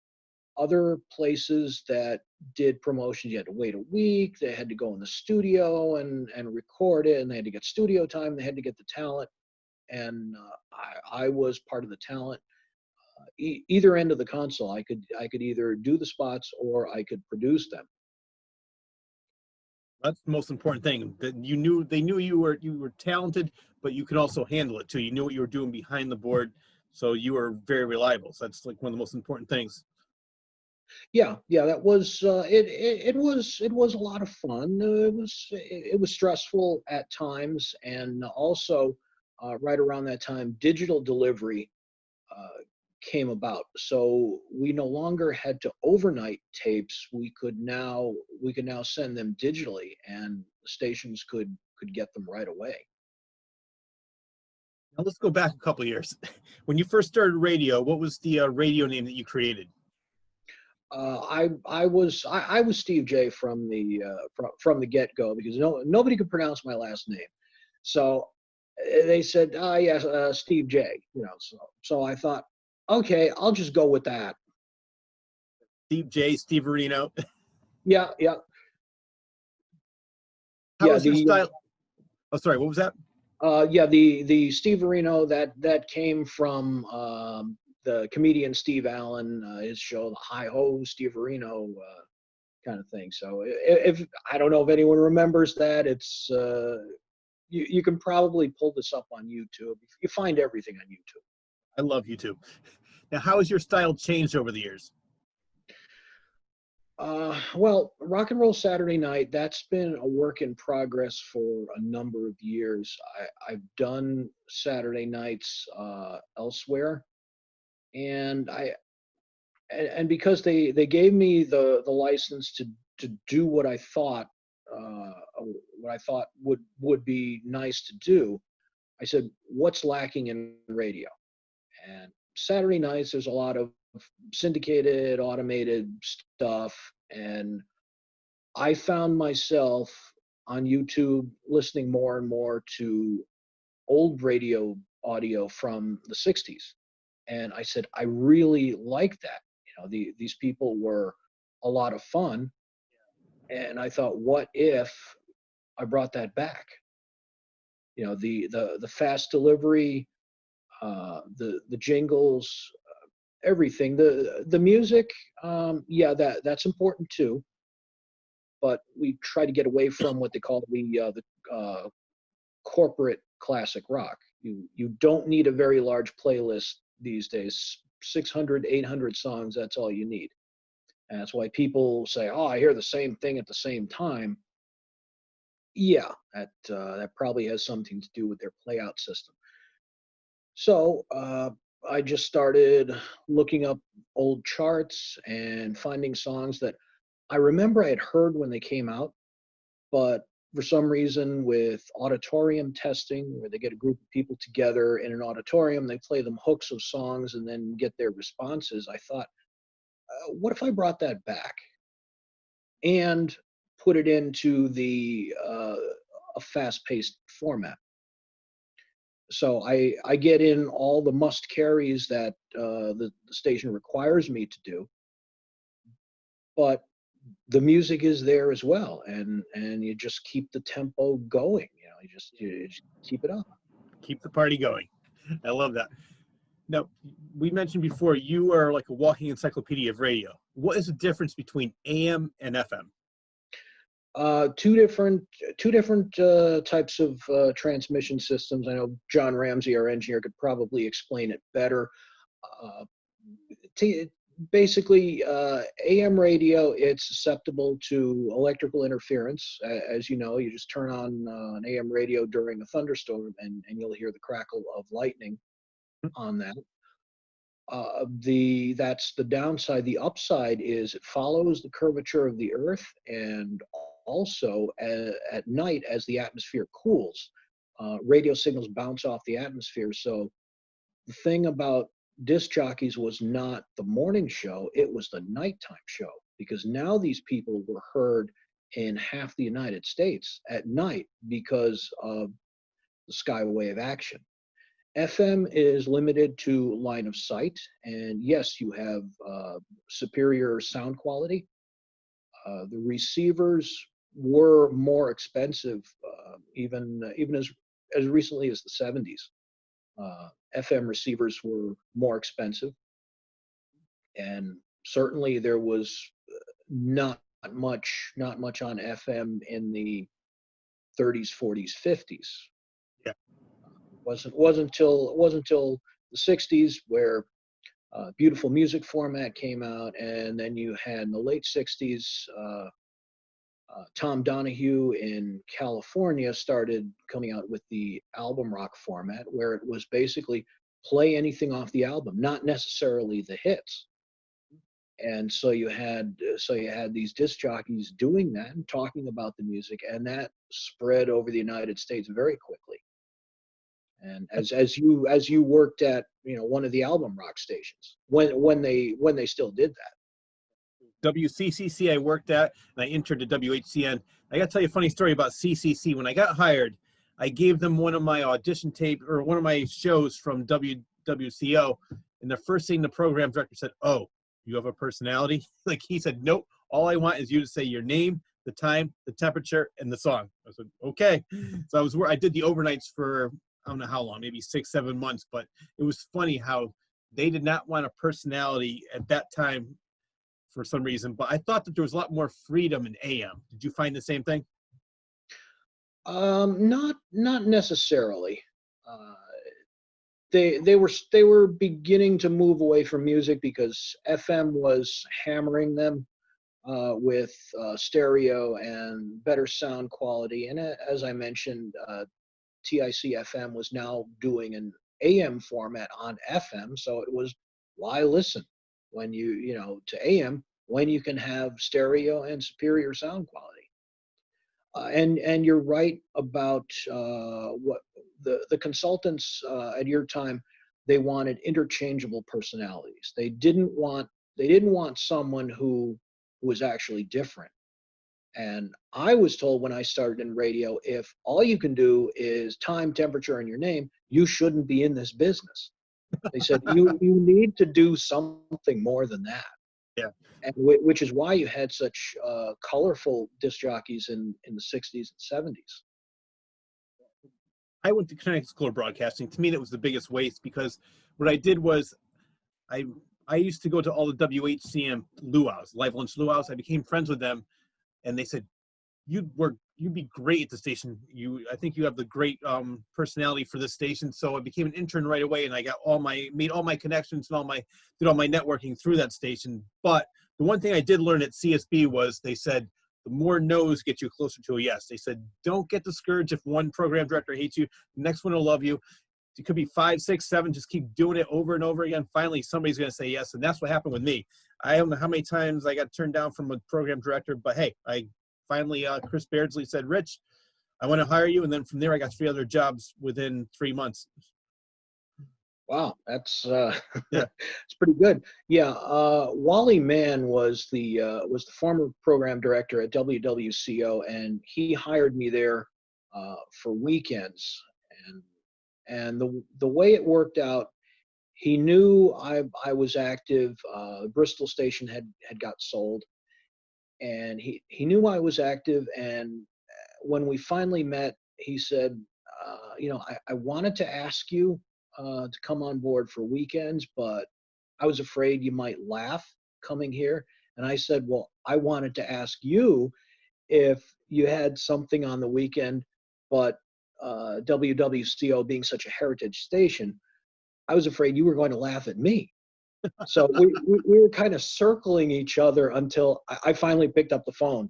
Other places that did promotions, you had to wait a week. They had to go in the studio and record it, and they had to get studio time. They had to get the talent, and I was part of the talent. Either end of the console, I could either do the spots or I could produce them. That's the most important thing. That they knew you were talented, but you could also handle it too. You knew what you were doing behind the board, so you were very reliable. So that's like one of the most important things. Yeah, that was it was a lot of fun. It was stressful at times, and also right around that time, digital delivery came about. So we no longer had to overnight tapes. We could now send them digitally, and the stations could get them right away. Now let's go back a couple of years. When you first started radio, what was the radio name that you created? I was Steve J from the get go, because nobody could pronounce my last name. So they said, yes, Steve J. So I thought, okay, I'll just go with that. Steve J. Steve Areno. Yeah. How was your style? Oh, sorry, what was that? The Steve Areno that came from the comedian Steve Allen, his show, the Hi Ho Steve Areno kind of thing. So if I don't know if anyone remembers that, it's you can probably pull this up on YouTube. You find everything on YouTube. I love YouTube. Now, how has your style changed over the years? Well, Rock and Roll Saturday Night, that's been a work in progress for a number of years. I've done Saturday nights elsewhere, and because they gave me the license to do what I thought would be nice to do, I said, what's lacking in radio? And Saturday nights, there's a lot of syndicated, automated stuff, and I found myself on YouTube listening more and more to old radio audio from the 60s. And I said, I really like that. These people were a lot of fun. And I thought, what if I brought that back? The fast delivery, the jingles, everything, the music, that's important too. But we try to get away from what they call the corporate classic rock. You don't need a very large playlist these days. 600, 800 songs, that's all you need. And that's why people say, oh, I hear the same thing at the same time. Yeah, that probably has something to do with their playout system. So I just started looking up old charts and finding songs that I remember I had heard when they came out, but for some reason with auditorium testing, where they get a group of people together in an auditorium, they play them hooks of songs and then get their responses, I thought, what if I brought that back and put it into a fast-paced format? So I get in all the must carries that the station requires me to do, but the music is there as well, and you just keep the tempo going. You just keep it up. Keep the party going. I love that. Now, we mentioned before you are like a walking encyclopedia of radio. What is the difference between AM and FM? Two different types of transmission systems. I know John Ramsey, our engineer, could probably explain it better. Uh, Basically, AM radio, it's susceptible to electrical interference. As you know, you just turn on an AM radio during a thunderstorm, and you'll hear the crackle of lightning on that. That's the downside. The upside is it follows the curvature of the Earth, and also at night as the atmosphere cools, radio signals bounce off the atmosphere. So the thing about disc jockeys was not the morning show, it was the nighttime show, because now these people were heard in half the United States at night because of the skywave action. FM is limited to line of sight, and yes, you have superior sound quality. The receivers were more expensive, even as recently as the 70s. FM receivers were more expensive, and certainly there was not much on FM in the 30s, 40s, 50s. Yeah. Wasn't until the 60s where Beautiful Music format came out, and then you had in the late 60s Tom Donahue in California started coming out with the album rock format, where it was basically play anything off the album, not necessarily the hits. And so you had these disc jockeys doing that and talking about the music, and that spread over the United States very quickly. And as you worked at one of the album rock stations when they still did that. WCCC I worked at, and I entered to WHCN. I got to tell you a funny story about CCC. When I got hired, I gave them one of my audition tape or one of my shows from WWCO, and the first thing the program director said, "Oh, you have a personality?" Like he said, "Nope. All I want is you to say your name, the time, the temperature, and the song." I said, "Okay." So I did the overnights for I don't know how long, maybe 6-7 months, but it was funny how they did not want a personality at that time for some reason, but I thought that there was a lot more freedom in AM. Did you find the same thing? Not necessarily. They were beginning to move away from music because FM was hammering them with stereo and better sound quality. And as I mentioned, TIC FM was now doing an AM format on FM, so it was why listen when to AM when you can have stereo and superior sound quality. And you're right about what the consultants at your time, they wanted interchangeable personalities. They didn't want someone who was actually different. And I was told when I started in radio, if all you can do is time, temperature, and your name, you shouldn't be in this business. They said you need to do something more than that. Yeah. And which is why you had such colorful disc jockeys in the 60s and 70s. I went to Connecticut School of Broadcasting. To me, that was the biggest waste because what I did was I used to go to all the WHCM luau's, live lunch luau's. I became friends with them, and they said, you'd be great at the station. I think you have the great personality for this station. So I became an intern right away, and I got made all my connections and did all my networking through that station. But the one thing I did learn at CSB was they said the more no's get you closer to a yes. They said don't get discouraged if one program director hates you, the next one will love you. It could be 5, 6, 7. Just keep doing it over and over again. Finally, somebody's going to say yes, and that's what happened with me. I don't know how many times I got turned down from a program director, but hey, finally, Chris Beardsley said, "Rich, I want to hire you." And then from there, I got 3 other jobs within 3 months. Wow, that's Yeah. it's pretty good. Yeah, Wally Mann was the former program director at WWCO, and he hired me there for weekends. And the way it worked out, he knew I was active. Bristol station had got sold. And he knew I was active, and when we finally met, he said, I wanted to ask you to come on board for weekends, but I was afraid you might laugh coming here. And I said, well, I wanted to ask you if you had something on the weekend, but WWCO being such a heritage station, I was afraid you were going to laugh at me. So we were kind of circling each other until I finally picked up the phone,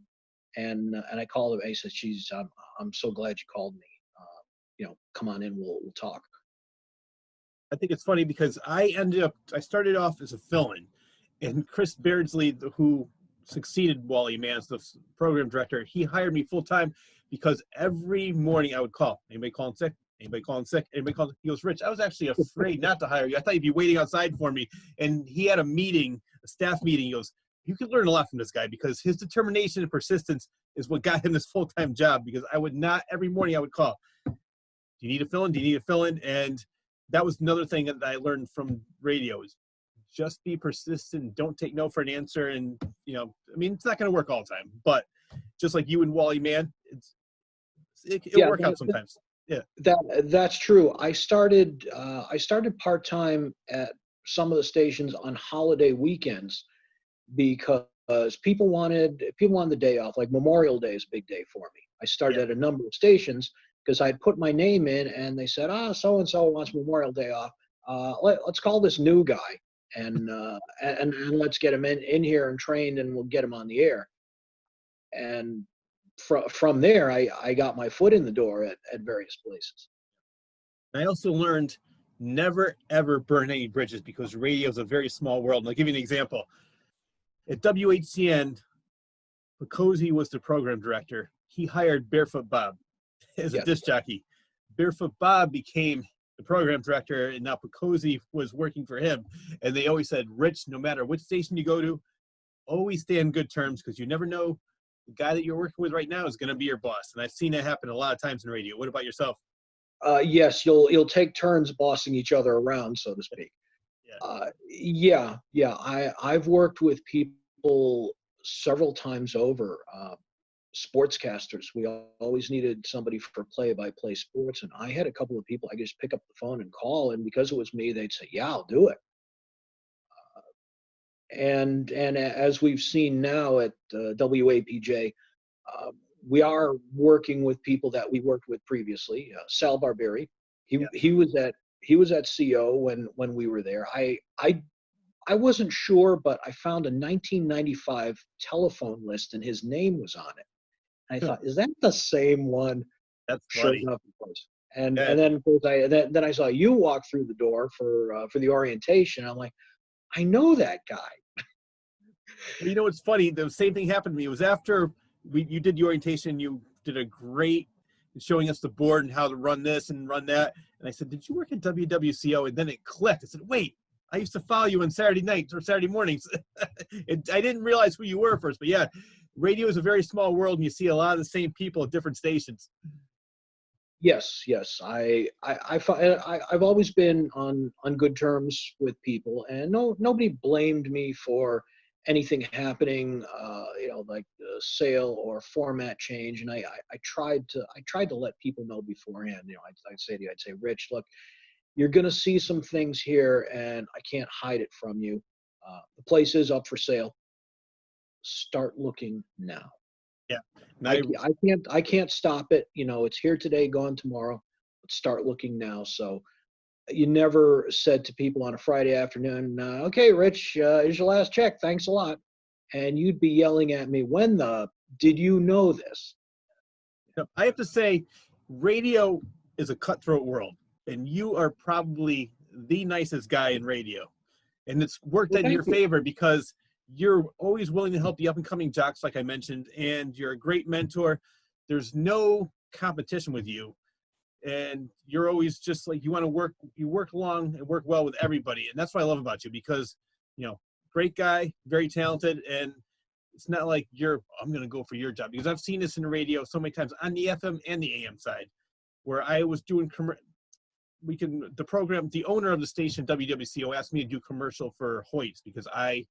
and I called her. I said, "Geez, I'm so glad you called me. Come on in. We'll talk." I think it's funny because I started off as a fill-in, and Chris Beardsley, who succeeded Wally Mann as the program director, he hired me full-time because every morning I would call. Anybody calling sick? Anybody calling sick? Anybody calling? He goes, Rich, I was actually afraid not to hire you. I thought you'd be waiting outside for me. And he had a meeting, a staff meeting. He goes, you could learn a lot from this guy because his determination and persistence is what got him this full-time job, because I would not, every morning I would call. Do you need a fill-in? Do you need a fill-in? And that was another thing that I learned from radio is just be persistent. Don't take no for an answer. And, it's not going to work all the time, but just like you and Wally Mann, it'll work out sometimes. Yeah, that's true. I started part-time at some of the stations on holiday weekends because people wanted the day off. Like Memorial Day is a big day for me. I started at a number of stations because I'd put my name in and they said, so and so wants Memorial Day off. Let's call this new guy and let's get him in here and trained, and we'll get him on the air. And from there, I got my foot in the door at various places. I also learned never, ever burn any bridges because radio is a very small world. And I'll give you an example. At WHCN, Picozzi was the program director. He hired Barefoot Bob as a disc jockey. Barefoot Bob became the program director, and now Picozzi was working for him. And they always said, Rich, no matter which station you go to, always stay on good terms because you never know the guy that you're working with right now is going to be your boss. And I've seen that happen a lot of times in radio. What about yourself? Yes, you'll take turns bossing each other around, so to speak. I've worked with people several times over. Sportscasters, we always needed somebody for play-by-play sports, and I had a couple of people I could just pick up the phone and call, and because it was me, they'd say, "Yeah, I'll do it." And as we've seen now at WAPJ, we are working with people that we worked with previously. Sal Barberi, he was at CO when we were there. I wasn't sure, but I found a 1995 telephone list and his name was on it. And I thought, is that the same one? That's sure funny. enough, it was. And then of course then I saw you walk through the door for the orientation. I'm like, I know that guy. You know what's funny? The same thing happened to me. It was after you did the orientation. You did a great showing us the board and how to run this and run that. And I said, did you work at WWCO? And then it clicked. I said, wait, I used to follow you on Saturday nights or Saturday mornings. I didn't realize who you were first. But yeah, radio is a very small world, and you see a lot of the same people at different stations. Yes. I've always been on good terms with people, and nobody blamed me for anything happening, like a sale or format change. And I tried to let people know beforehand. I'd say, Rich, look, you're going to see some things here, and I can't hide it from you. The place is up for sale. Start looking now. Yeah, I can't stop it. It's here today, gone tomorrow. Let's start looking now. So you never said to people on a Friday afternoon, okay, Rich, here's your last check. Thanks a lot. And you'd be yelling at me, did you know this? I have to say, radio is a cutthroat world, and you are probably the nicest guy in radio. And it's worked in your favor because you're always willing to help the up-and-coming jocks, like I mentioned, and you're a great mentor. There's no competition with you. And you're always just like, you work along and work well with everybody. And that's what I love about you because, great guy, very talented. And it's not like I'm going to go for your job, because I've seen this in the radio so many times on the FM and the AM side where I was doing, the owner of the station, WWCO, asked me to do commercial for Hoyts because I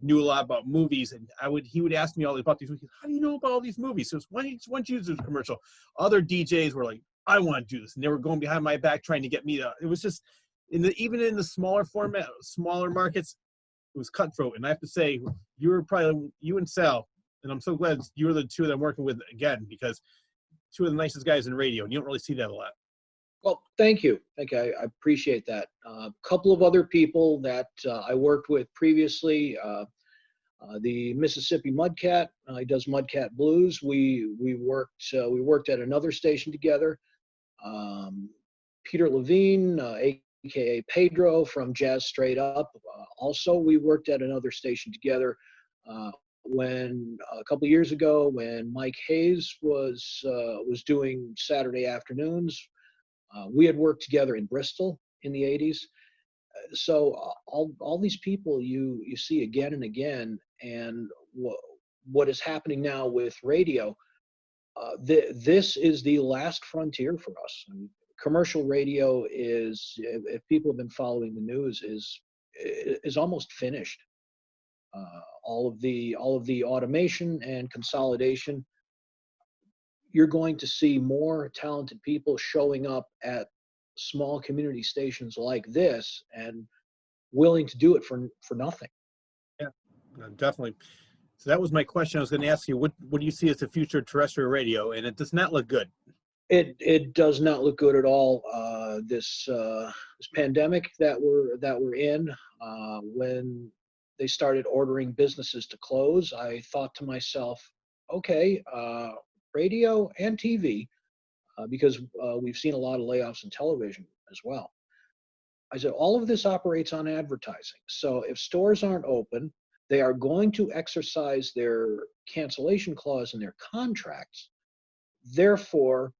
knew a lot about movies, and he would ask me all about these movies. How do you know about all these movies? So why don't you do the commercial? Other DJs were like, I want to do this, and they were going behind my back trying to get me to. It was just even in the smaller format, smaller markets, it was cutthroat. And I have to say, you and Sal And I'm so glad you're the two that I'm working with again, because two of the nicest guys in radio, and you don't really see that a lot. Well, thank you. I appreciate that. A couple of other people that I worked with previously, the Mississippi Mudcat, he does Mudcat Blues. We worked at another station together. Peter Levine, aka Pedro from Jazz Straight Up. Also, we worked at another station together. When a couple of years ago, when Mike Hayes was doing Saturday afternoons, we had worked together in Bristol in the 80s. So all these people you see again and again, and what is happening now with radio, this is the last frontier for us. I mean, commercial radio is, if people have been following the news, is almost finished. All of the automation and consolidation, you're going to see more talented people showing up at small community stations like this and willing to do it for nothing. Yeah, definitely. So that was my question. I was going to ask you, what do you see as the future of terrestrial radio? And it does not look good. It does not look good at all. This pandemic that we're in, when they started ordering businesses to close, I thought to myself, okay, radio and TV, because we've seen a lot of layoffs in television as well. I said, all of this operates on advertising. So if stores aren't open, they are going to exercise their cancellation clause in their contracts. Therefore,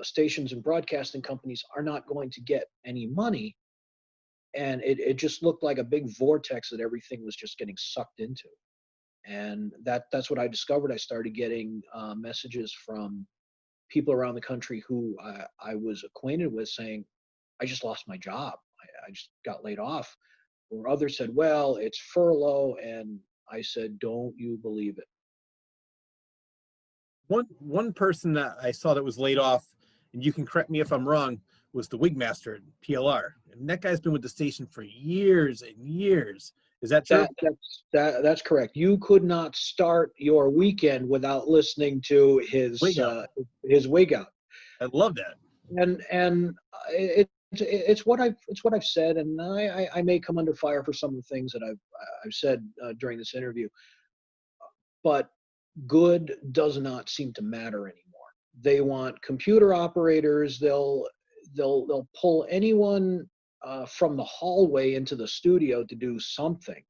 stations and broadcasting companies are not going to get any money. And it just looked like a big vortex that everything was just getting sucked into. And that's what I discovered. I started getting messages from people around the country who I was acquainted with saying, I just lost my job. I just got laid off. Or others said, well, it's furlough. And I said, don't you believe it? One person that I saw that was laid off, and you can correct me if I'm wrong, was the Wigmaster at PLR. And that guy's been with the station for years and years. Is that true? That's correct. You could not start your weekend without listening to his wig out. I love that. And it's what I've said, and I may come under fire for some of the things that I've said during this interview, but good does not seem to matter anymore. They want computer operators. They'll pull anyone from the hallway into the studio to do something.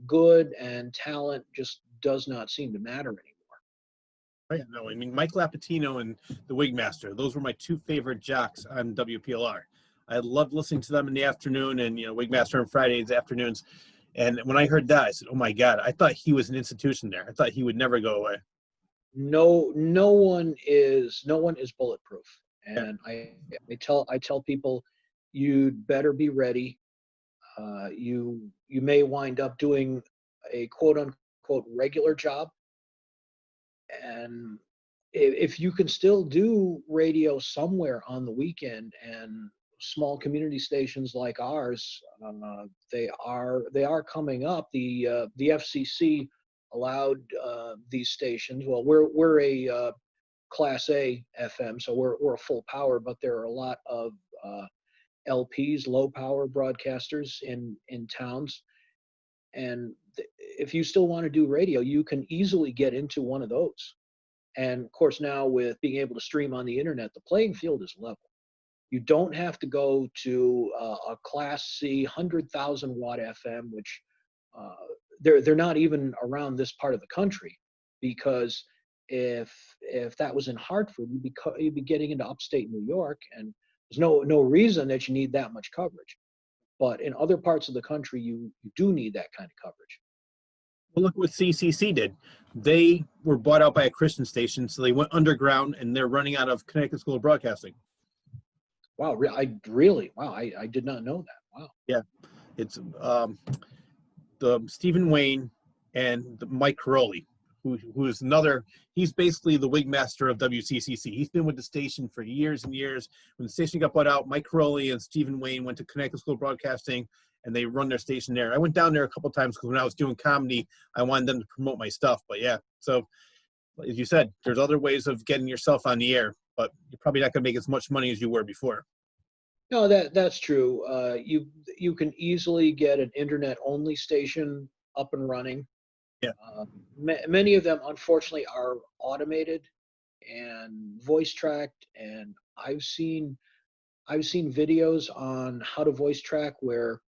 Good and talent just does not seem to matter anymore. Oh, yeah, no, I mean, Mike Lapatino and the Wigmaster, those were my two favorite jocks on WPLR. I loved listening to them in the afternoon, and Wigmaster on Fridays afternoons. And when I heard that, I said, oh my God, I thought he was an institution there. I thought he would never go away. No one is bulletproof. And yeah. I tell people, you'd better be ready. You may wind up doing a quote unquote regular job. And if you can still do radio somewhere on the weekend, and small community stations like ours, they are coming up. The FCC allowed these stations. Well, we're a Class A FM, so we're a full power, but there are a lot of LPs, low power broadcasters in towns. And if you still want to do radio, you can easily get into one of those. And of course, now with being able to stream on the internet, the playing field is level. You don't have to go to a Class C 100,000 watt FM, which they're not even around this part of the country, because if that was in Hartford, you'd be getting into upstate New York, and there's no reason that you need that much coverage. But in other parts of the country, you do need that kind of coverage. Well, look what CCC did. They were bought out by a Christian station, so they went underground, and they're running out of Connecticut School of Broadcasting. Wow, I did not know that. Wow. Yeah, it's the Stephen Wayne and the Mike Caroli, who is another. He's basically the Wigmaster of WCCC. He's been with the station for years and years. When the station got bought out, Mike Caroli and Stephen Wayne went to Connecticut School of Broadcasting, and they run their station there. I went down there a couple times because when I was doing comedy, I wanted them to promote my stuff. But yeah, so as you said, there's other ways of getting yourself on the air, but you're probably not going to make as much money as you were before. No, that's true. You can easily get an internet-only station up and running. Yeah. Many of them, unfortunately, are automated and voice tracked, and I've seen videos on how to voice track where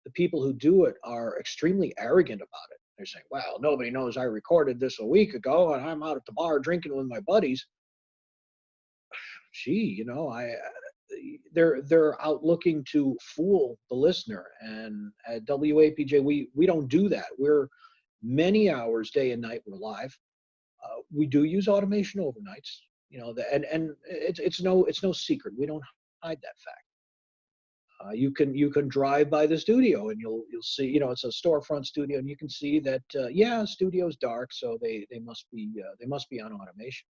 the people who do it are extremely arrogant about it. They're saying, "Well, nobody knows I recorded this a week ago, and I'm out at the bar drinking with my buddies." Gee, they're out looking to fool the listener, and at WAPJ we don't do that. We're many hours day and night. We're live. We do use automation overnights, and it's no secret. We don't hide that fact. You can drive by the studio and you'll see, it's a storefront studio, and you can see that studio's dark, so they must be on automation.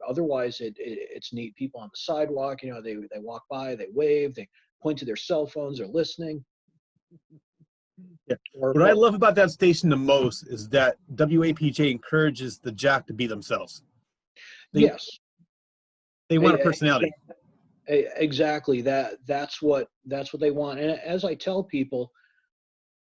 Otherwise, it's neat. People on the sidewalk, they walk by, they wave, they point to their cell phones, they're listening. Yeah. What I love about that station the most is that WAPJ encourages the jock to be themselves. Yes. They want a personality. Exactly. That's what they want. And as I tell people,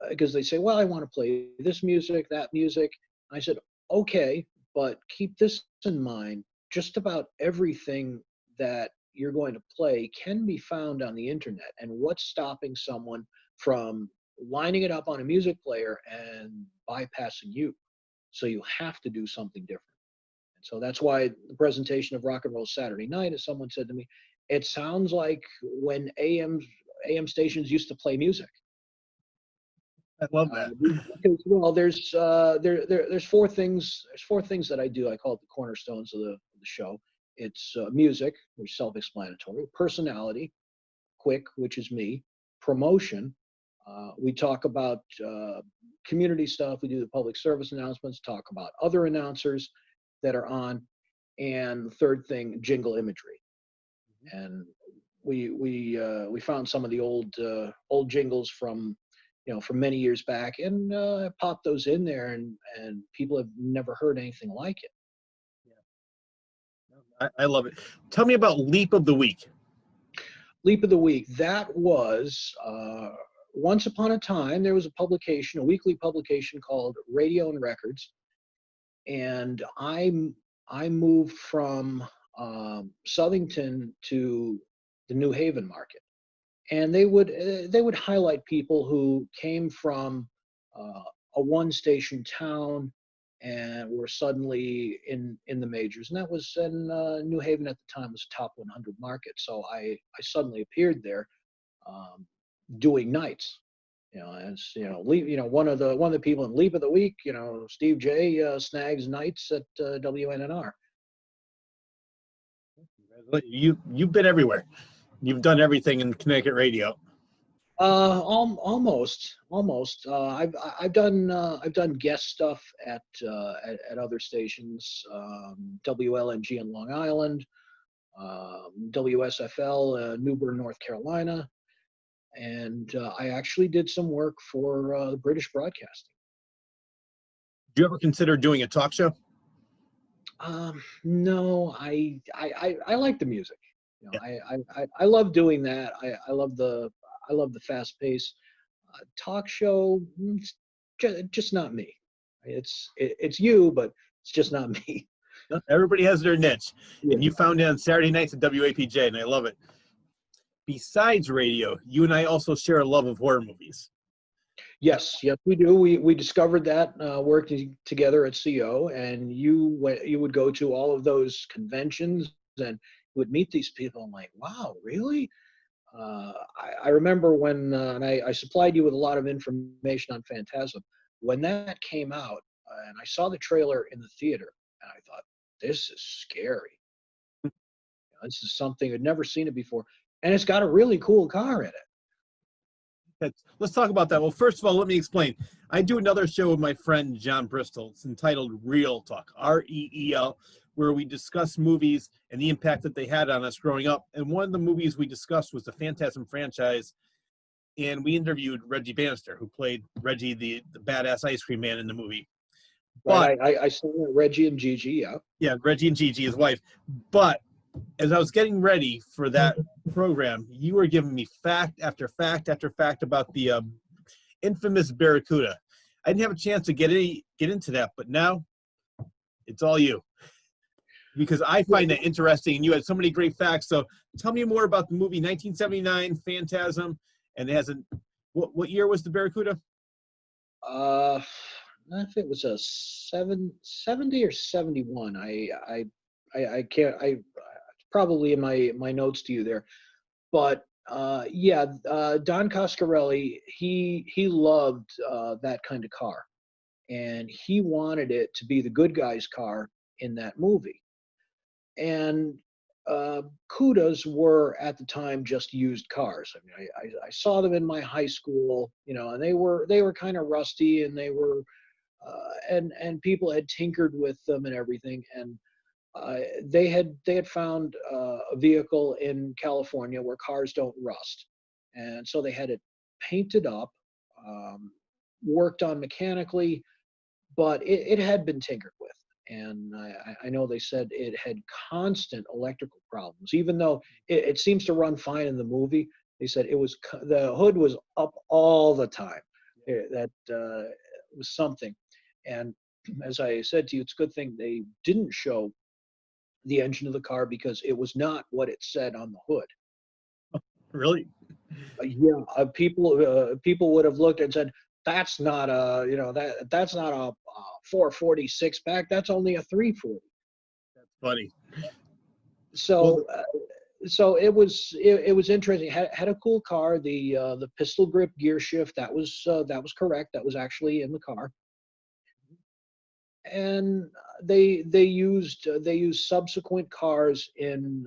because they say, "Well, I want to play this music, that music," I said, "Okay, but keep this in mind. Just about everything that you're going to play can be found on the internet. And what's stopping someone from lining it up on a music player and bypassing you? So you have to do something different." And so that's why the presentation of Rock and Roll Saturday Night, as someone said to me, it sounds like when AM stations used to play music. I love that. Because, well, there's four things. There's four things that I do. I call it the cornerstones of the show. It's music, which is self-explanatory. Personality, Quick, which is me. Promotion. We talk about community stuff. We do the public service announcements. Talk about other announcers that are on. And the third thing, jingle imagery. And we found some of the old jingles from many years back, and popped those in there, and people have never heard anything like it. Yeah, I love it. Tell me about Leap of the Week. Leap of the Week. That was once upon a time there was a weekly publication called Radio and Records, and I moved from Southington to the New Haven market, and they would highlight people who came from a one-station town and were suddenly in the majors, and that was in New Haven at the time was a top 100 market. So I suddenly appeared there doing nights. As one of the people in Leap of the Week, Steve J snags nights at WNNR. You've been everywhere. You've done everything in Connecticut radio. Almost. I've done guest stuff at other stations, WLNG in Long Island, WSFL, Newbern, North Carolina, and I actually did some work for British Broadcasting. Do you ever consider doing a talk show? No, I like the music. I love doing that. I love the fast pace. Talk show, just not me. It's you, but it's just not me. Everybody has their niche, Yeah. and you found it on Saturday nights at WAPJ, and I love it. Besides radio, you and I also share a love of horror movies. Yes, we do. We discovered that working together at CO, and you would go to all of those conventions and would meet these people. I'm like, wow, really? I remember when and I supplied you with a lot of information on Phantasm. When that came out, and I saw the trailer in the theater, and I thought, this is scary. This is something I'd never seen it before, and it's got a really cool car in it. Let's talk about that. Well, first of all, let me explain. I do another show with my friend John Bristol. It's entitled Real Talk, REEL, where we discuss movies and the impact that they had on us growing up. And one of the movies we discussed was the Phantasm franchise. and we interviewed Reggie Bannister, who played Reggie, the badass ice cream man in the movie. But Right, I saw Reggie and GiGi, yeah. yeah, Reggie and GiGi, his wife. But as I was getting ready for that program, you were giving me fact after fact after fact about the infamous Barracuda. I didn't have a chance to get into that, but now it's all you, because I find that interesting, and you had so many great facts. So tell me more about the movie 1979 Phantasm, and it has a what year was the Barracuda? I don't know if it was a 70 or 71. I can't. Probably in my notes to you there, but yeah, Don Coscarelli, he loved that kind of car, and he wanted it to be the good guy's car in that movie. And Cudas were at the time just used cars. I mean, I saw them in my high school, and they were kind of rusty, and they were and people had tinkered with them and everything. And they had found a vehicle in California where cars don't rust, and so they had it painted up, worked on mechanically, but it had been tinkered with. And I know they said it had constant electrical problems, even though it seems to run fine in the movie. They said the hood was up all the time. That was something. And as I said to you, it's a good thing they didn't show the engine of the car, because it was not what it said on the hood. Really? Yeah, people would have looked and said, "That's not a that's not a 440 six pack. That's only a 340." That's funny. So so it was interesting. Had a cool car. The pistol grip gear shift, that was correct. That was actually in the car. And they used subsequent cars in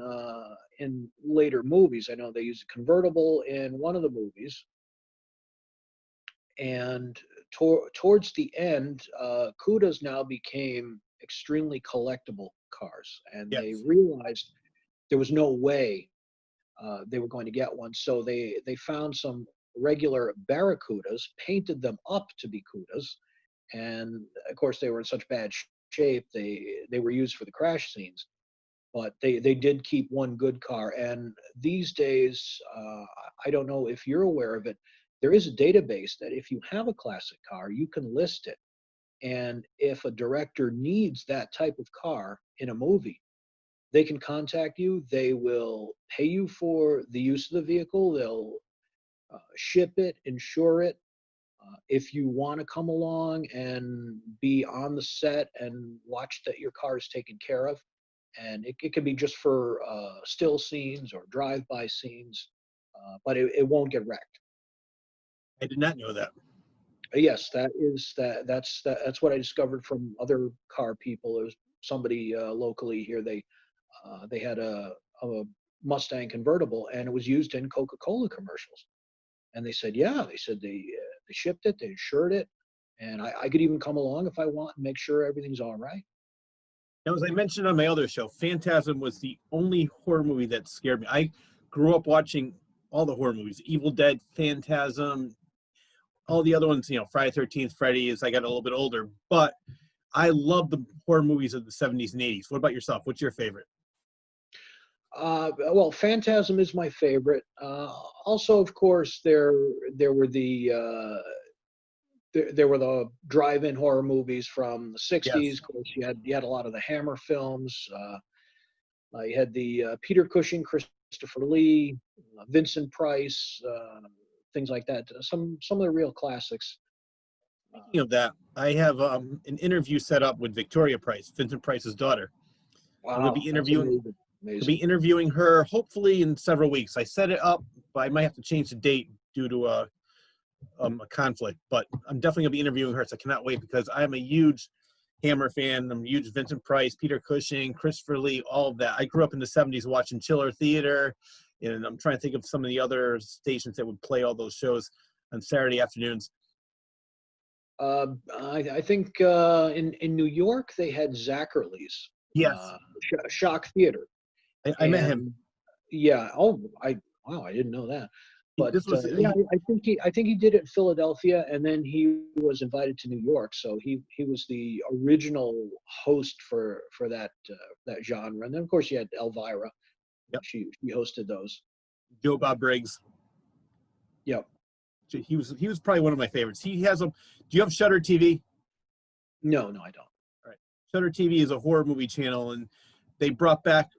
later movies. I know they used a convertible in one of the movies, and towards the end, Cudas now became extremely collectible cars, and Yes. they realized there was no way they were going to get one, so they found some regular Barracudas, painted them up to be Cudas, and of course they were in such bad shape they were used for the crash scenes. But they did keep one good car. And these days, I don't know if you're aware of it, there is a database that if you have a classic car, you can list it, and if a director needs that type of car in a movie, they can contact you. They will pay you for the use of the vehicle. They'll ship it, insure it. If you want to come along and be on the set and watch that your car is taken care of, and it can be just for still scenes or drive-by scenes, but it won't get wrecked. I did not know that. Yes, that's what I discovered from other car people. There was somebody locally here. They had a Mustang convertible, and it was used in Coca-Cola commercials. And they said, yeah, they shipped it, they insured it, and I could even come along if I want and make sure everything's all right. Now, as I mentioned on my other show, Phantasm was the only horror movie that scared me. I grew up watching all the horror movies: Evil Dead, Phantasm, all the other ones. Friday the 13th, Freddy. As I got a little bit older, but I love the horror movies of the 70s and 80s. What about yourself? What's your favorite? Well, Phantasm is my favorite. Also, of course, there were there were the drive-in horror movies from the 60s. Yes. Of course, you had a lot of the Hammer films. You had the Peter Cushing, Christopher Lee, Vincent Price, things like that. Some of the real classics. Speaking of that, I have an interview set up with Victoria Price, Vincent Price's daughter. Wow, I'm going to be interviewing. amazing. I'll be interviewing her hopefully in several weeks. I set it up, but I might have to change the date due to a conflict. But I'm definitely going to be interviewing her, so I cannot wait, because I'm a huge Hammer fan. I'm a huge Vincent Price, Peter Cushing, Christopher Lee, all of that. I grew up in the 70s watching Chiller Theater, and I'm trying to think of some of the other stations that would play all those shows on Saturday afternoons. I think in New York they had Zacharias. Yes. Shock Theater. I met him. Yeah. Oh, wow, I didn't know that. But This was yeah, I think he did it in Philadelphia, and then he was invited to New York. So he was the original host for that genre. And then of course you had Elvira. yep, She hosted those. Joe Bob Briggs. Yep. He was probably one of my favorites. He has a. Do you have Shutter TV? No, I don't. All right. Shutter TV is a horror movie channel, and they brought back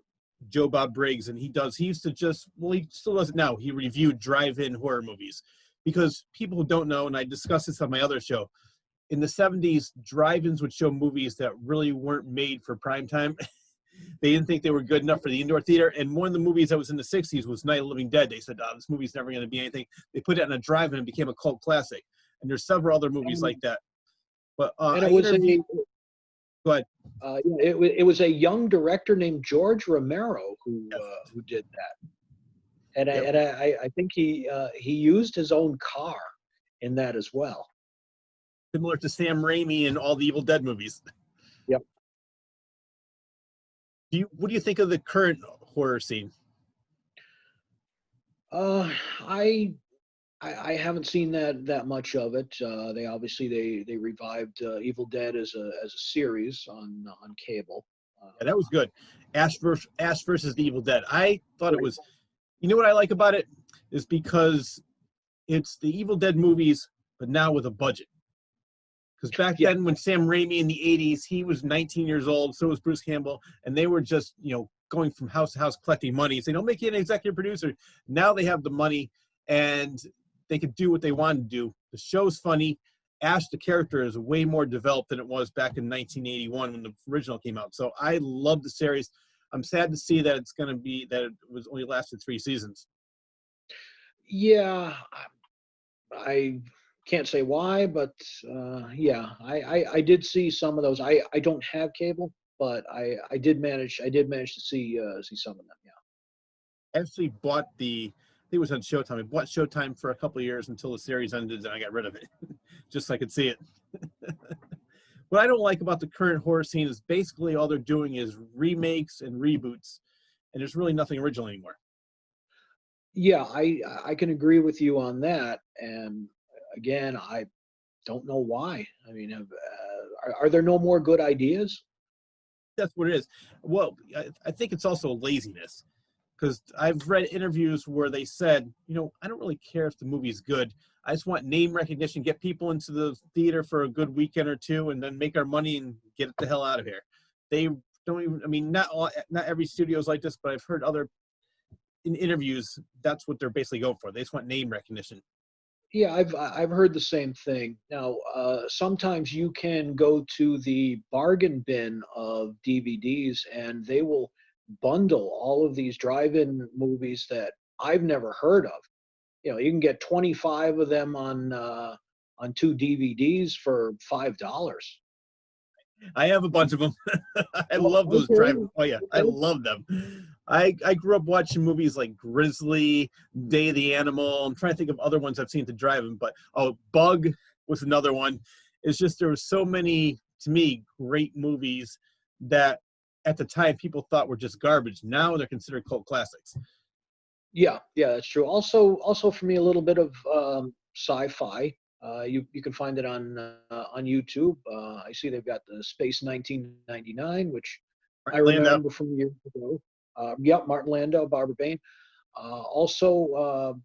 Joe Bob Briggs, and he used to just, well, he still does it now. He reviewed drive-in horror movies because people who don't know, and I discussed this on my other show, in the 70s, drive-ins would show movies that really weren't made for prime time. They didn't think they were good enough for the indoor theater. And one of the movies that was in the 60s was Night of the Living Dead. They said, oh, this movie's never going to be anything. They put it in a drive-in and became a cult classic. And there's several other movies like that. But and it was go ahead. It was a young director named George Romero who did that, and I think he used his own car in that as well. Similar to Sam Raimi and all the Evil Dead movies. Yep. What do you think of the current horror scene? I haven't seen that much of it. They obviously they revived Evil Dead as a series on cable. Yeah, that was good. Ash versus the Evil Dead. I thought it was. You know what I like about it is because it's the Evil Dead movies, but now with a budget. Because back then, when Sam Raimi in the 80s, he was 19 years old, so was Bruce Campbell, and they were just, going from house to house collecting money. So don't make you an executive producer. Now they have the money, and they could do what they wanted to do. The show's funny. Ash, the character, is way more developed than it was back in 1981 when the original came out. So I love the series. I'm sad to see that it was only lasted 3 seasons. Yeah, I can't say why, but yeah, I did see some of those. I don't have cable, but I did manage to see some of them. Yeah. I actually bought I think it was on Showtime. I bought Showtime for a couple of years until the series ended, and I got rid of it just so I could see it. What I don't like about the current horror scene is basically all they're doing is remakes and reboots, and there's really nothing original anymore. Yeah, I can agree with you on that. And again, I don't know why. I mean, are there no more good ideas? That's what it is. Well, I think it's also laziness, because I've read interviews where they said, I don't really care if the movie's good. I just want name recognition, get people into the theater for a good weekend or two, and then make our money and get it the hell out of here. They don't even, I mean, not every studio is like this, but I've heard in interviews, that's what they're basically going for. They just want name recognition. Yeah, I've heard the same thing. Now, sometimes you can go to the bargain bin of DVDs, and they will bundle all of these drive-in movies that I've never heard of. You can get 25 of them on 2 DVDs for $5. I have a bunch of them. I love those drive. Oh yeah, I love them. I grew up watching movies like Grizzly, Day of the Animal. I'm trying to think of other ones I've seen to drive-in, but Bug was another one. It's just there were so many, to me, great movies that at the time people thought were just garbage. Now they're considered cult classics. Yeah, that's true. Also for me, a little bit of sci-fi. You can find it on YouTube. I see they've got the Space 1999, which I remember from years ago. Martin Landau, Barbara Bain. Also,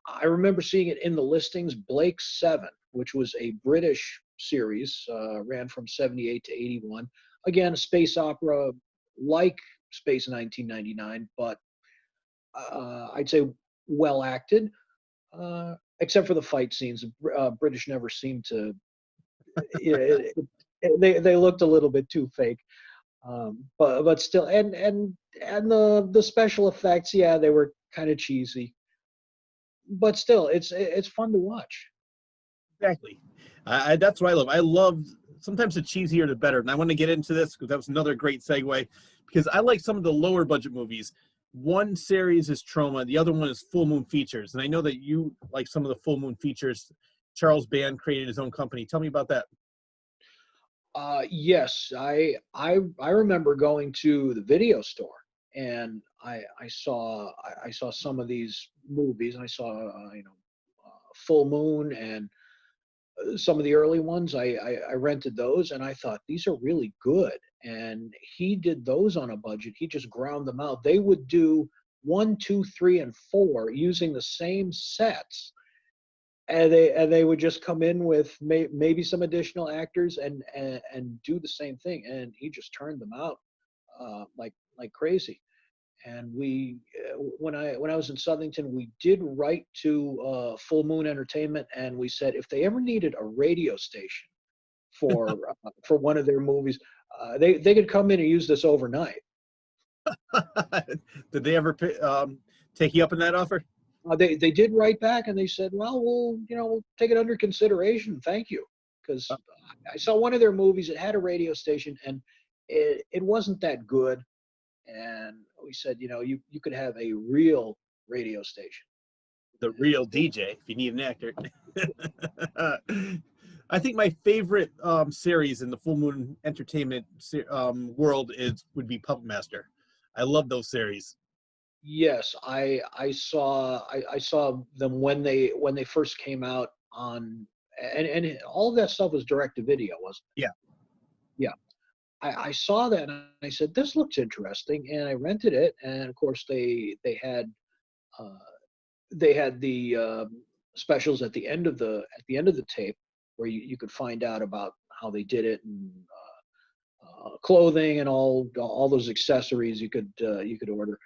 I remember seeing it in the listings. Blake 7, which was a British series, ran from 78 to 81. Again, a space opera like Space 1999, but I'd say well acted. Except for the fight scenes, British never seemed to. They looked a little bit too fake, but still, and the special effects, yeah, they were kind of cheesy, but still, it's fun to watch. Exactly, that's what I love. I love sometimes the cheesier the better, and I want to get into this because that was another great segue. Because I like some of the lower budget movies. One series is Trauma, the other one is Full Moon Features, and I know that you like some of the Full Moon Features. Charles Band created his own company. Tell me about that. Yes, I remember going to the video store, and I saw some of these movies, and I saw Full Moon and some of the early ones. I rented those, and I thought these are really good. And he did those on a budget. He just ground them out. They would do 1, 2, 3, and 4 using the same sets, and they would just come in with maybe some additional actors and do the same thing. And he just turned them out like crazy. And when I was in Southington, we did write to Full Moon Entertainment, and we said if they ever needed a radio station for one of their movies, they could come in and use this overnight. Did they ever take you up on that offer? They did write back, and they said, well, we'll take it under consideration. Thank you, because I saw one of their movies. It had a radio station, and it wasn't that good. And we said, you could have a real radio station. The real DJ, if you need an actor. I think my favorite series in the Full Moon Entertainment world would be Puppet Master. I love those series. Yes, I saw them when they first came out on, and all of that stuff was direct to video, wasn't it? Yeah. Yeah. I saw that, and I said, this looks interesting, and I rented it. And of course they had the specials at the end of the tape, where you could find out about how they did it, and clothing and all those accessories you could order.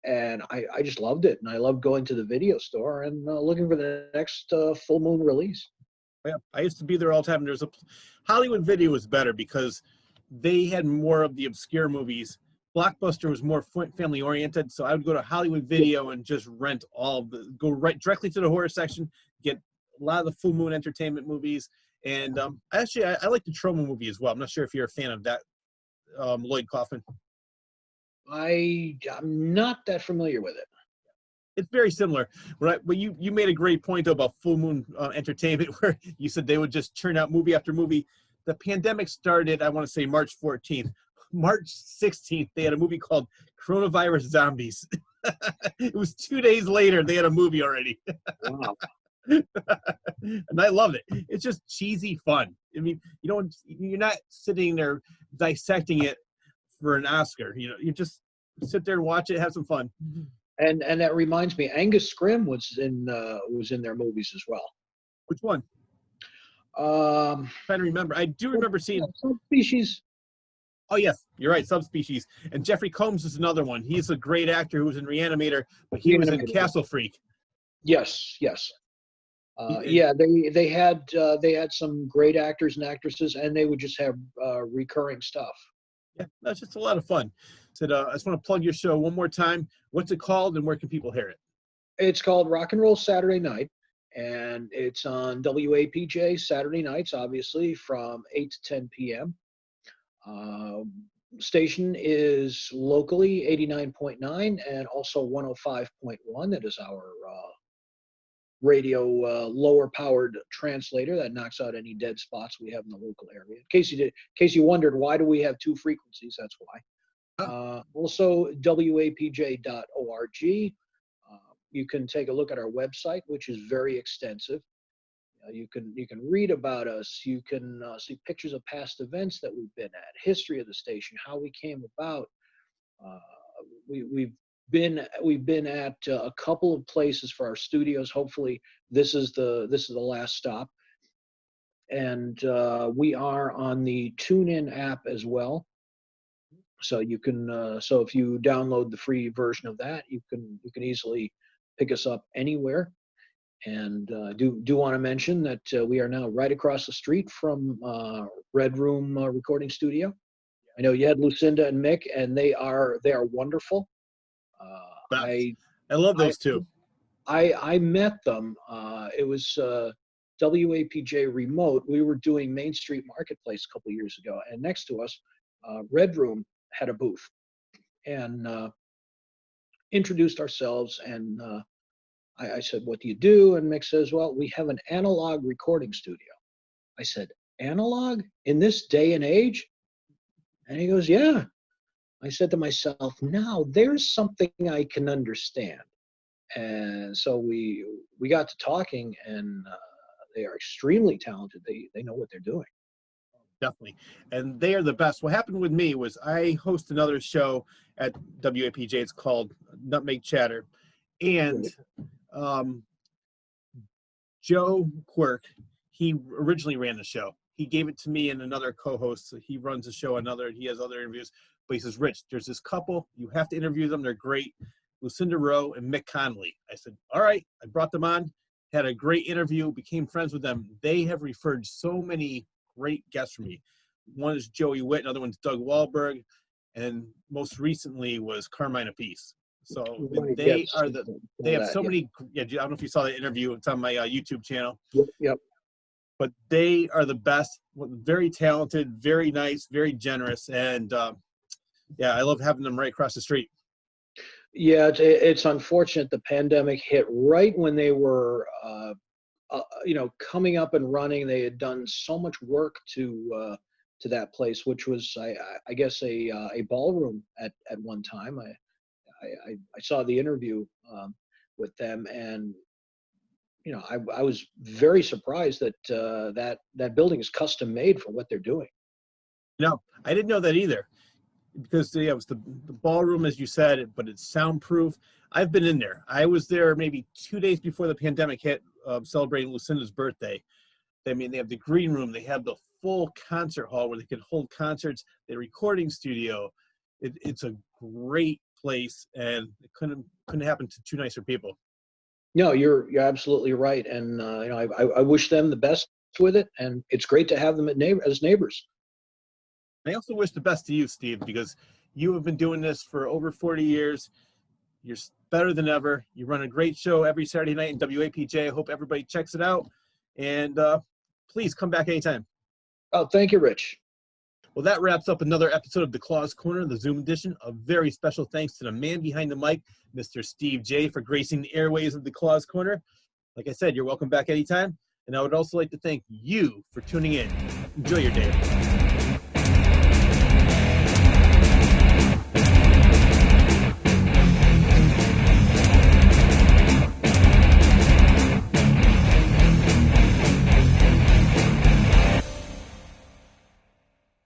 And I just loved it, and I loved going to the video store and looking for the next Full Moon release. Yeah, I used to be there all the time. There's Hollywood Video was better because they had more of the obscure movies. Blockbuster was more family oriented, so I would go to Hollywood Video and just rent go right directly to the horror section, get a lot of the Full Moon Entertainment movies. And actually, I like the Troma movie as well. I'm not sure if you're a fan of that, Lloyd Kaufman. I'm not that familiar with it. It's very similar. But you made a great point about Full Moon Entertainment, where you said they would just churn out movie after movie. The pandemic started, I want to say, March 14th. March 16th, they had a movie called Coronavirus Zombies. It was 2 days later, they had a movie already. Wow. And I love it. It's just cheesy fun. I mean, you're not sitting there dissecting it for an Oscar. You just sit there and watch it, have some fun. And that reminds me, Angus Scrimm was in their movies as well. Which one? Trying to remember. I do remember seeing Subspecies. Oh yes, you're right. Subspecies. And Jeffrey Combs is another one. He's a great actor who was in Reanimator, but he was in Castle Freak. Yes. Yeah, they had some great actors and actresses, and they would just have recurring stuff. Yeah, that's just a lot of fun. Said, I just want to plug your show one more time. What's it called, and where can people hear it? It's called Rock and Roll Saturday Night, and it's on WAPJ Saturday nights, obviously, from 8 to 10 p.m. Station is locally 89.9 and also 105.1. That is our radio lower powered translator that knocks out any dead spots we have in the local area. In case you wondered, why do we have two frequencies? That's why. Also wapj.org. You can take a look at our website, which is very extensive. You can read about us. You can see pictures of past events that we've been at, history of the station, how we came about. We've been at a couple of places for our studios. Hopefully, this is the last stop. And we are on the TuneIn app as well. So you can so if you download the free version of that, you can easily pick us up anywhere. And do want to mention that we are now right across the street from Red Room Recording Studio. I know you had Lucinda and Mick, and they are wonderful. I love those two. I met them. It was WAPJ remote. We were doing Main Street Marketplace a couple of years ago, and next to us, Red Room had a booth, and introduced ourselves. And I said, "What do you do?" And Mick says, "Well, we have an analog recording studio." I said, "Analog in this day and age?" And he goes, "Yeah." I said to myself, now there's something I can understand. And so we got to talking, and they are extremely talented. They know what they're doing. Definitely. And they are the best. What happened with me was I host another show at WAPJ. It's called Nutmeg Chatter. And Joe Quirk, he originally ran the show. He gave it to me and another co-host. He runs the show, he has other interviews. But he says, Rich, there's this couple. You have to interview them. They're great. Lucinda and Mick Connolly. I said, all right. I brought them on, had a great interview, became friends with them. They have referred so many great guests for me. One is Joey Witt, another one's Doug Wahlberg, and most recently was Carmine Apiece. So they have so many. Yeah, I don't know if you saw the interview. It's on my YouTube channel. Yep. But they are the best. Very talented, very nice, very generous, and I love having them right across the street. Yeah, it's unfortunate the pandemic hit right when they were, coming up and running. They had done so much work to that place, which was, I guess, a ballroom at one time. I saw the interview with them, and I was very surprised that that building is custom made for what they're doing. No, I didn't know that either. Because it was the ballroom, as you said, but it's soundproof. I've been in there. I was there maybe 2 days before the pandemic hit, celebrating Lucinda's birthday. I mean, they have the green room. They have the full concert hall where they can hold concerts, the recording studio. It's a great place, and it couldn't happen to two nicer people. No, you're absolutely right, and I wish them the best with it, and it's great to have them as neighbors. I also wish the best to you, Steve, because you have been doing this for over 40 years. You're better than ever. You run a great show every Saturday night in WAPJ. I hope everybody checks it out. And please come back anytime. Oh, thank you, Rich. Well, that wraps up another episode of The Claw's Corner, the Zoom edition. A very special thanks to the man behind the mic, Mr. Steve J., for gracing the airways of The Claw's Corner. Like I said, you're welcome back anytime. And I would also like to thank you for tuning in. Enjoy your day.